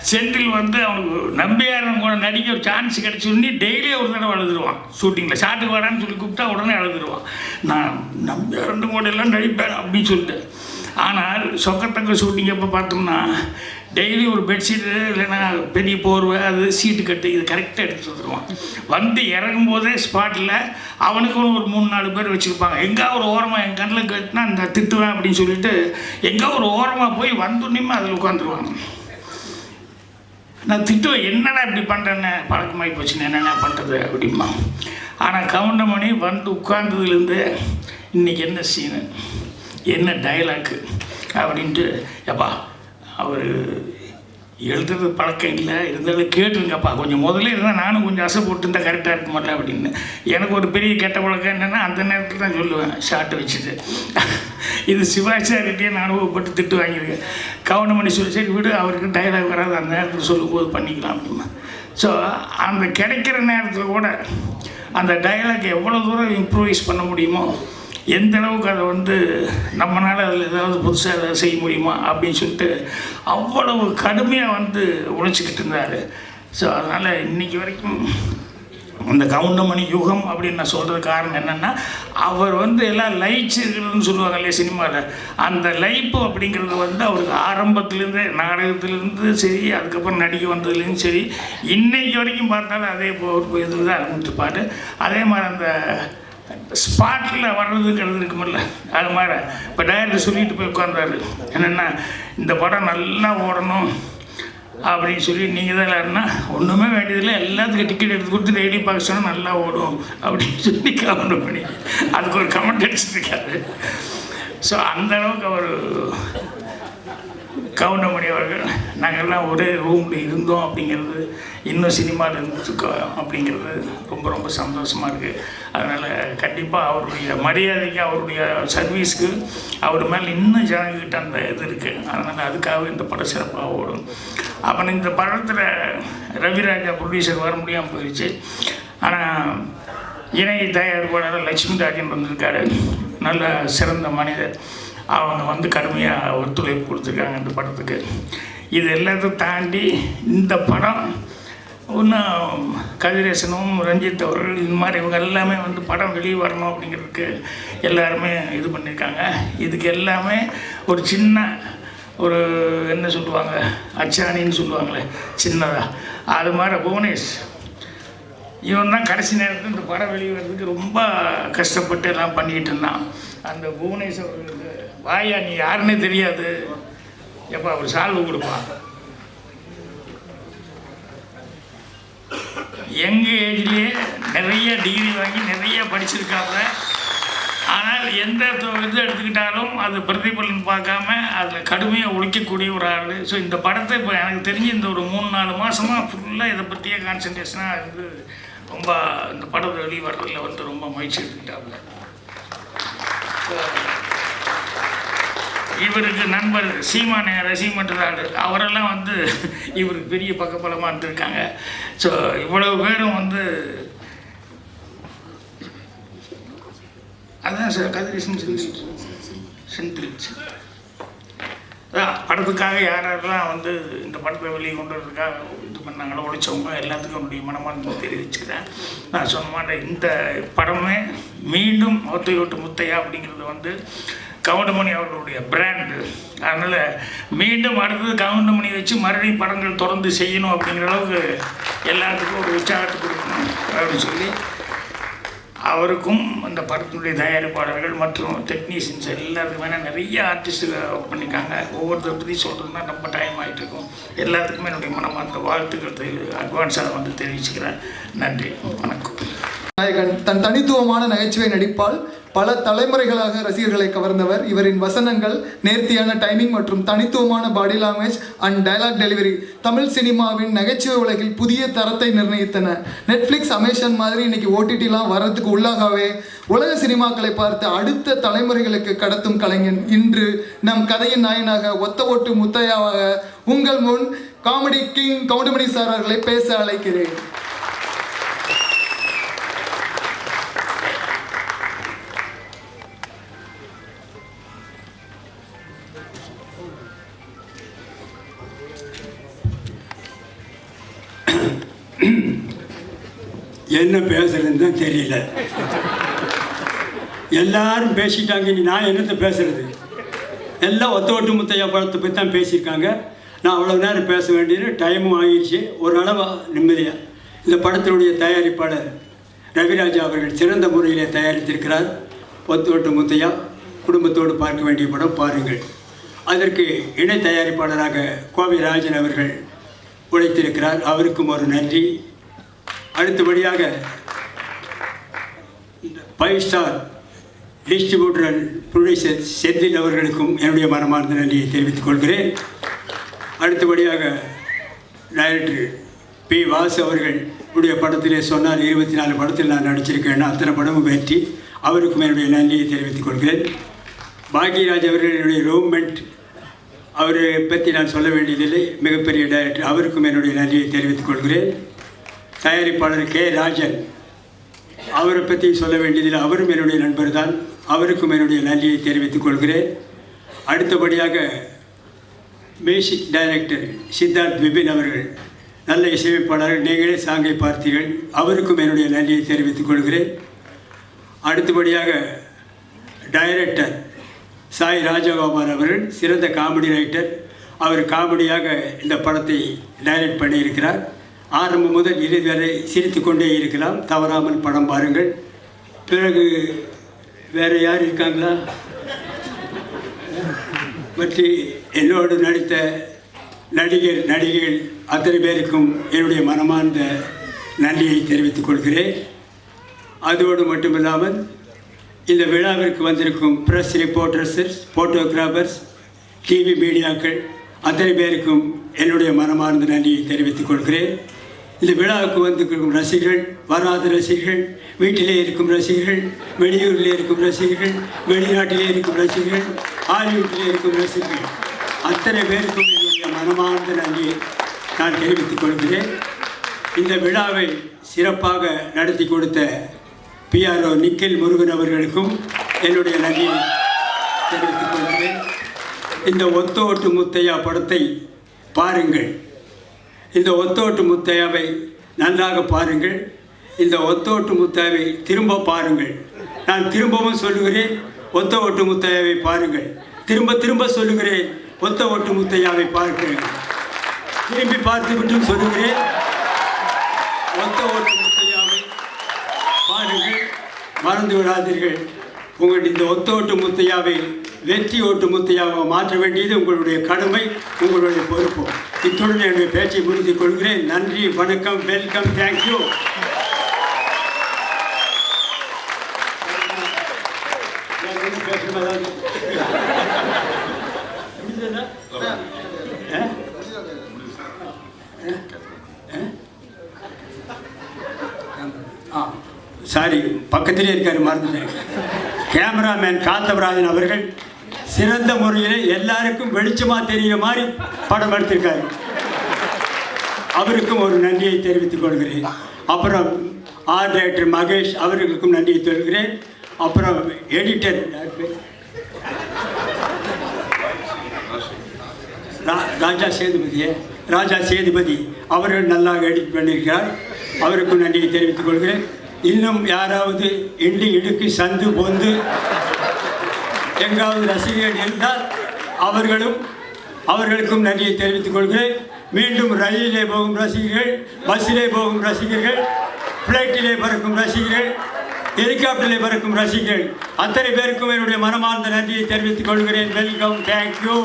செந்தில் வந்து அவனுக்கு நம்பியாரம் கூட நடிக்க ஒரு சான்ஸ் கிடச்சோடனே டெய்லியே ஒரு தடவை அழுதுருவான். ஷூட்டிங்கில் ஷாட்டுக்கு வரான்னு சொல்லி கூப்பிட்டா உடனே அழுதுருவான். நான் நம்பியாரம் கூட எல்லாம் நடிப்பேன் அப்படின்னு சொல்லிட்டு. ஆனால் சொக்கத்தங்க ஷூட்டிங் எப்போ பார்த்தோம்னா டெய்லி ஒரு பெட்ஷீட்டு இல்லைன்னா பெரிய போர்வை, அது சீட்டு கட்டு, இது கரெக்டாக எடுத்து வந்துடுவான். வந்து இறங்கும் போதே ஸ்பாட்டில் அவனுக்குன்னு ஒரு 3-4 பேர் வச்சுருப்பாங்க. எங்கே ஒரு ஓரமாக என் கண்ணில் கட்டினா இந்த திட்டுவேன் அப்படின்னு சொல்லிட்டு எங்கே ஒரு ஓரமாக போய் வந்துடணுமே அதில் உட்காந்துருவாங்க. நான் திட்டுவேன், என்னடா இப்படி பண்ணுறேன்னு, பழக்கமாகி போச்சுன்னு என்னென்ன பண்ணுறது அப்படிமா. ஆனால் கவுண்டமணி வந்து உட்கார்ந்ததுலேருந்து இன்றைக்கி என்ன சீனு, என்ன டைலாக்கு அப்படின்ட்டு, எப்பா அவர் எழுதுறது பழக்கம் இல்லை, இருந்தாலும் கேட்டுருங்கப்பா கொஞ்சம் முதல்ல இருந்தால் நானும் கொஞ்சம் அசை போட்டுருந்தா கரெக்டாக இருக்க மாட்டேன் அப்படின்னு. எனக்கு ஒரு பெரிய கெட்ட பழக்கம் என்னென்னா அந்த நேரத்தில் தான் சொல்லுவேன் ஷார்ட்டை வச்சுட்டு. இது சிவாச்சாரிட்டே நான் அனுபவப்பட்டு திட்டு வாங்கியிருக்கேன். கவுண்டமணி சொல்லி சரி விடு, அவருக்கு டைலாக் வராது, அந்த நேரத்தில் சொல்லும்போது பண்ணிக்கலாம் அப்படிமா. ஸோ அந்த கிடைக்கிற நேரத்தில் கூட அந்த டைலாக் எவ்வளோ தூரம் இம்ப்ரூவைஸ் பண்ண முடியுமோ, எந்த அளவுக்கு அதை வந்து நம்மளால் அதில் ஏதாவது புதுசாக ஏதாவது செய்ய முடியுமா அப்படின்னு சொல்லிட்டு அவ்வளவு கடுமையாக வந்து உழைச்சிக்கிட்டு இருந்தார். ஸோ அதனால் இன்றைக்கி வரைக்கும் இந்த கவுண்டமணி யுகம் அப்படின்னு நான் சொல்கிறது காரணம் என்னென்னா, அவர் வந்து எல்லாம் லைட்ஸ் இருக்கிறதுன்னு சொல்லுவாங்க இல்லையா சினிமாவில், அந்த லைப்பு அப்படிங்கிறது வந்து அவருக்கு ஆரம்பத்துலேருந்தே நாடகத்துலேருந்து சரி, அதுக்கப்புறம் நடிக்க வந்ததுலேருந்து சரி, இன்றைக்கு வரைக்கும் பார்த்தாலும் அதே இதில் தான் இருந்துட்டுப்பார். அதே மாதிரி அந்த ஸ்பாட்டில் வர்றதுங்கிறது இருக்குமில்ல, அது மாதிரி இப்போ டைரக்டர் சொல்லிட்டு போய் உட்காந்தாரு என்னென்னா, இந்த படம் நல்லா ஓடணும் அப்படின்னு சொல்லி நீங்கள் தான் இல்லைன்னா ஒன்றுமே வேண்டியதில்லை, எல்லாத்துக்கும் டிக்கெட் எடுத்து கொடுத்து டெய்லி பார்க்க சொன்னால் நல்லா ஓடும் அப்படின்னு சொல்லி கமெண்ட் பண்ணி அதுக்கு ஒரு கமெண்ட் அடிச்சிருக்காரு. ஸோ அந்தளவுக்கு அவர் கவுண்டமணி அவர்கள் நாங்கள்லாம் ஒரே ரூமில் இருந்தோம் அப்படிங்கிறது, இன்னும் சினிமாவில் இருந்துருக்கோம் அப்படிங்கிறது ரொம்ப ரொம்ப சந்தோஷமாக இருக்குது. அதனால் கண்டிப்பாக அவருடைய மரியாதைக்கு, அவருடைய சர்வீஸ்க்கு அவர் மேலே இன்னும் ஜனங்கிட்ட அந்த இது இருக்குது. அதனால் அதுக்காக இந்த படம் சிறப்பாக ஓடும். அப்புறம் இந்த படத்தில் ரவிராஜா ப்ரொடியூசர் வர முடியாமல் போயிடுச்சு. ஆனால் இணை தயாரிப்பாளர் லட்சுமி ராஜன் வந்திருக்காரு, நல்ல சிறந்த மனிதர். அவங்க வந்து கடுமையாக ஒத்துழைப்பு கொடுத்துருக்காங்க இந்த படத்துக்கு. இது எல்லாத்தையும் தாண்டி இந்த படம் இன்னும் கதிரேசனும் ரஞ்சித் அவர்கள் இந்த மாதிரி இவங்க எல்லாமே வந்து படம் வெளியே வரணும் அப்படிங்கிறதுக்கு எல்லாருமே இது பண்ணியிருக்காங்க. இதுக்கு எல்லாமே ஒரு சின்ன ஒரு என்ன சொல்லுவாங்க, அச்சாணின்னு சொல்லுவாங்களே சின்னதாக, அது மாதிரி புவனேஷ் இவன் தான் கடைசி நேரத்தில் இந்த படம் வெளியே வர்றதுக்கு ரொம்ப கஷ்டப்பட்டு எல்லாம் பண்ணிக்கிட்டு இருந்தான். அந்த புவனேஷ் அவர்களுக்கு வாயா நீ யாருன்னே தெரியாது, எப்போ அவர் சால்வு கொடுப்பான். எங்கள் ஏஜ்லேயே நிறைய டிகிரி வாங்கி நிறைய படிச்சிருக்காங்க. ஆனால் எந்த இது எடுத்துக்கிட்டாலும் அது பிரதிபலன் பார்க்காம அதில் கடுமையாக உழைக்கக்கூடிய ஒரு ஆள். ஸோ இந்த படத்தை இப்போ எனக்கு தெரிஞ்சு இந்த ஒரு 3-4 மாதமாக ஃபுல்லாக இதை பற்றியே கான்சன்ட்ரேஷனாக இருந்து ரொம்ப இந்த படம் வெளியே வர்றதில் வந்து ரொம்ப முயற்சி எடுத்துக்கிட்டாங்க. இவருக்கு நண்பர் சீமானே ரசிமன்றாள், அவரெல்லாம் வந்து இவருக்கு பெரிய பக்கபலமாக இருந்திருக்காங்க. ஸோ இவ்வளவு பேரும் வந்து அதான் சார் கதிரேசன் செந்தில் அதான் படத்துக்காக யாரெல்லாம் வந்து இந்த படத்தை வெளியே கொண்டு வரதுக்காக இது பண்ணாங்களோ உழைச்சவங்க எல்லாத்துக்கும் என்னுடைய மனமார்ந்த தெரிவிச்சுக்கிறேன். நான் சொன்ன மாதிரி இந்த படமே மீண்டும் ஒத்தையோட்டு முத்தையா அப்படிங்கிறது வந்து கவுண்டமணி அவர்களுடைய பிராண்டு. அதனால் மீண்டும் அடுத்தது கவுண்டமணி வச்சு மறுபடியும் படங்கள் தொடர்ந்து செய்யணும் அப்படிங்கிற அளவுக்கு எல்லாத்துக்கும் ஒரு உற்சாகத்தை கொடுக்கணும் அப்படின்னு சொல்லி அவருக்கும் அந்த படத்தினுடைய தயாரிப்பாளர்கள் மற்றும் டெக்னீஷியன்ஸ் எல்லாத்துக்குமே நிறைய ஆர்டிஸ்ட்டு ஒர்க் பண்ணியிருக்காங்க. ஒவ்வொருத்தர் பற்றி சொல்கிறதுனா ரொம்ப டைம் ஆகிட்டு இருக்கும். எல்லாத்துக்குமே என்னுடைய மனமார்ந்த வாழ்த்துக்கள் அட்வான்ஸாக வந்து தெரிவிச்சுக்கிறேன். நன்றி, வணக்கம். நாயகன் தன் தனித்துவமான நகைச்சுவை நடிப்பால் பல தலைமுறைகளாக ரசிகர்களை கவர்ந்தவர். இவரின் வசனங்கள், நேர்த்தியான டைமிங் மற்றும் தனித்துவமான body language and dialogue delivery Tamil சினிமாவின் நகைச்சுவை உலகில் புதிய தரத்தை நிர்ணயித்தன. நெட்ஃப்ளிக்ஸ், அமேசான் மாதிரி இன்னைக்கு ஓடிடிலாம் வர்றதுக்கு உள்ளாகவே உலக சினிமாக்களை பார்த்து அடுத்த தலைமுறைகளுக்கு கடத்தும் கலைஞன் இன்று நம் கதையின் நாயனாக ஒத்த ஓட்டு முத்தையாவாக உங்கள் முன் காமெடி கிங் கவுண்டமணி சார் அவர்களை பேச அழைக்கிறேன். என்ன பேசுறதுன்னு தான் தெரியல. எல்லாரும் பேசிட்டாங்க, இனி நான் என்னத்தை பேசுறது? எல்லாம் ஒத்த ஓட்டு முத்தையா படத்தை பற்றி தான் பேசியிருக்காங்க. நான் அவ்வளோ நேரம் பேச வேண்டியது, டைமும் ஆகிடுச்சு. ஒரு அளவு நிம்மதியாக இந்த படத்தினுடைய தயாரிப்பாளர் ரவிராஜா அவர்கள் சிறந்த முறையிலே தயாரித்திருக்கிறார். ஒத்த ஓட்டு முத்தையா குடும்பத்தோடு பார்க்க வேண்டிய படம், பாருங்கள். அதற்கு இணை தயாரிப்பாளராக கோவை ராஜன் அவர்கள் உழைத்திருக்கிறார், அவருக்கும் ஒரு நன்றி. அடுத்தபடியாக 5 star distributor and producer Senthil அவர்களுக்கும் என்னுடைய மனமார்ந்த நன்றியை தெரிவித்துக் கொள்கிறேன். அடுத்தபடியாக டைரக்டர் பி. வாசு அவர்கள் உடைய படத்திலே சொன்னார், 24 படத்தில் நான் நடிச்சிருக்கேன்னா அத்தனை படமும் வெற்றி. அவருக்கும் என்னுடைய நன்றியை தெரிவித்துக் கொள்கிறேன். பாக்யராஜ் அவர்கள் என்னுடைய ரூம்மெண்ட், அவரை பற்றி நான் சொல்ல வேண்டியதில்லை, மிகப்பெரிய டைரக்டர். அவருக்கும் என்னுடைய நன்றியை தெரிவித்துக் கொள்கிறேன். தயாரிப்பாளர் கே. ராஜன், அவரை பற்றி சொல்ல வேண்டியதில்லை, அவரும் என்னுடைய நண்பர் தான். அவருக்கும் என்னுடைய நன்றியை தெரிவித்துக் கொள்கிறேன். அடுத்தபடியாக மியூசிக் டைரக்டர் சித்தார்த் விபின் அவர்கள், நல்ல இசையமைப்பாளர், நீங்களே சாங்கை பார்த்தீர்கள், அவருக்கும் என்னுடைய நன்றியை தெரிவித்துக் கொள்கிறேன். அடுத்தபடியாக டைரக்டர் சாய் ராஜகோபால் அவர்கள், சிறந்த காமெடி ரைட்டர். அவர் காமெடியாக இந்த படத்தை டைரக்ட் பண்ணியிருக்கிறார். ஆரம்பம் முதல் இறுதி வரை சிரித்து கொண்டே இருக்கலாம். தவறாமல் படம் பாருங்கள். பிறகு வேறு யார் இருக்காங்களா? பற்றி என்னோடு நடித்த நடிகைகள் அத்தனை பேருக்கும் என்னுடைய மனமார்ந்த நன்றியை தெரிவித்துக் கொள்கிறேன். அதோடு மட்டுமில்லாமல் இந்த விழாவிற்கு வந்திருக்கும் ப்ரெஸ் ரிப்போர்ட்டர்ஸ், ஃபோட்டோகிராஃபர்ஸ், டிவி மீடியாக்கள் அத்தனை பேருக்கும் என்னுடைய மனமார்ந்த நன்றியை தெரிவித்துக் கொள்கிறேன். இந்த விழாவுக்கு வந்திருக்கும் ரசிகர்கள், வராத ரசிகர்கள், வீட்டிலே இருக்கும் ரசிகர்கள், வெளியூரில் இருக்கும் ரசிகர்கள், வெளிநாட்டிலே இருக்கும் ரசிகர்கள், ஹாலிவுட்டிலே இருக்கும் ரசிகர்கள் அத்தனை பேருக்கும் என்னுடைய மனமார்ந்த நன்றியை நான் தெரிவித்துக் கொள்கிறேன். இந்த விழாவை சிறப்பாக நடத்தி கொடுத்த PRO நிக்கில் முருகன் அவர்களுக்கும் என்னுடைய நன்றியை தெரிவித்துக் கொள்கிறேன். இந்த ஒத்த ஓட்டு முத்தையா படத்தை பாருங்கள். இந்த ஒத்த ஓட்டு முத்தையாவை நன்றாக பாருங்கள். இந்த ஒத்த ஓட்டு முத்தையாவை திரும்ப பாருங்கள். நான் திரும்பவும் சொல்லுகிறேன், ஒத்த ஓட்டு முத்தையாவை பாருங்கள். திரும்ப திரும்ப சொல்லுகிறேன், ஒத்த ஓட்டு முத்தையாவை பாருங்கள். திரும்பி பார்த்துவிட்டும் சொல்லுகிறேன், ஒத்த ஓட்டு முத்தையாவை பாருங்கள். மறந்து விடாதீர்கள். உங்கள் இந்த ஒத்த ஓட்டு முத்தையாவை வெற்றி ஓட்டு முத்தையாவை மாற்ற வேண்டியது உங்களுடைய கடமை, உங்களுடைய பொறுப்பு. இத்துடன் என்னுடைய பேச்சை முடித்துக் கொள்கிறேன். நன்றி, வணக்கம், வெல்கம், தேங்க்யூ. சாரி, பக்கத்திலே இருக்காரு, மறந்துட்டேன். கேமராமேன் காத்தவராஜன் அவர்கள் சிறந்த முறையில் எல்லாருக்கும் வெளிச்சமாக தெரிகிற மாதிரி படம் எடுத்திருக்காரு. அவருக்கும் ஒரு நன்றியை தெரிவித்துக் கொள்கிறேன். அப்புறம் ஆர்ட் டைரக்டர் மகேஷ் அவர்களுக்கும் நன்றியை சொல்கிறேன். அப்புறம் எடிட்டர் ராஜா சேதுபதி அவர்கள் நல்லா எடிட் பண்ணியிருக்கிறார். அவருக்கும் நன்றியை தெரிவித்துக் கொள்கிறேன். இன்னும் யாராவது இண்டி இடுக்கு சந்து பொந்து எங்காவது ரசிகர்கள் இருந்தால் அவர்களுக்கும் நன்றியை தெரிவித்துக் கொள்கிறேன். மீண்டும் ரயிலிலே போகும் ரசிகர்கள், பஸ்ஸிலே போகும் ரசிகர்கள், ஃப்ளைட்டிலே பறக்கும் ரசிகர்கள், ஹெலிகாப்டரிலே பறக்கும் ரசிகர்கள் அத்தனை பேருக்கும் என்னுடைய மனமார்ந்த நன்றியை தெரிவித்துக் கொள்கிறேன். Welcome, thank you.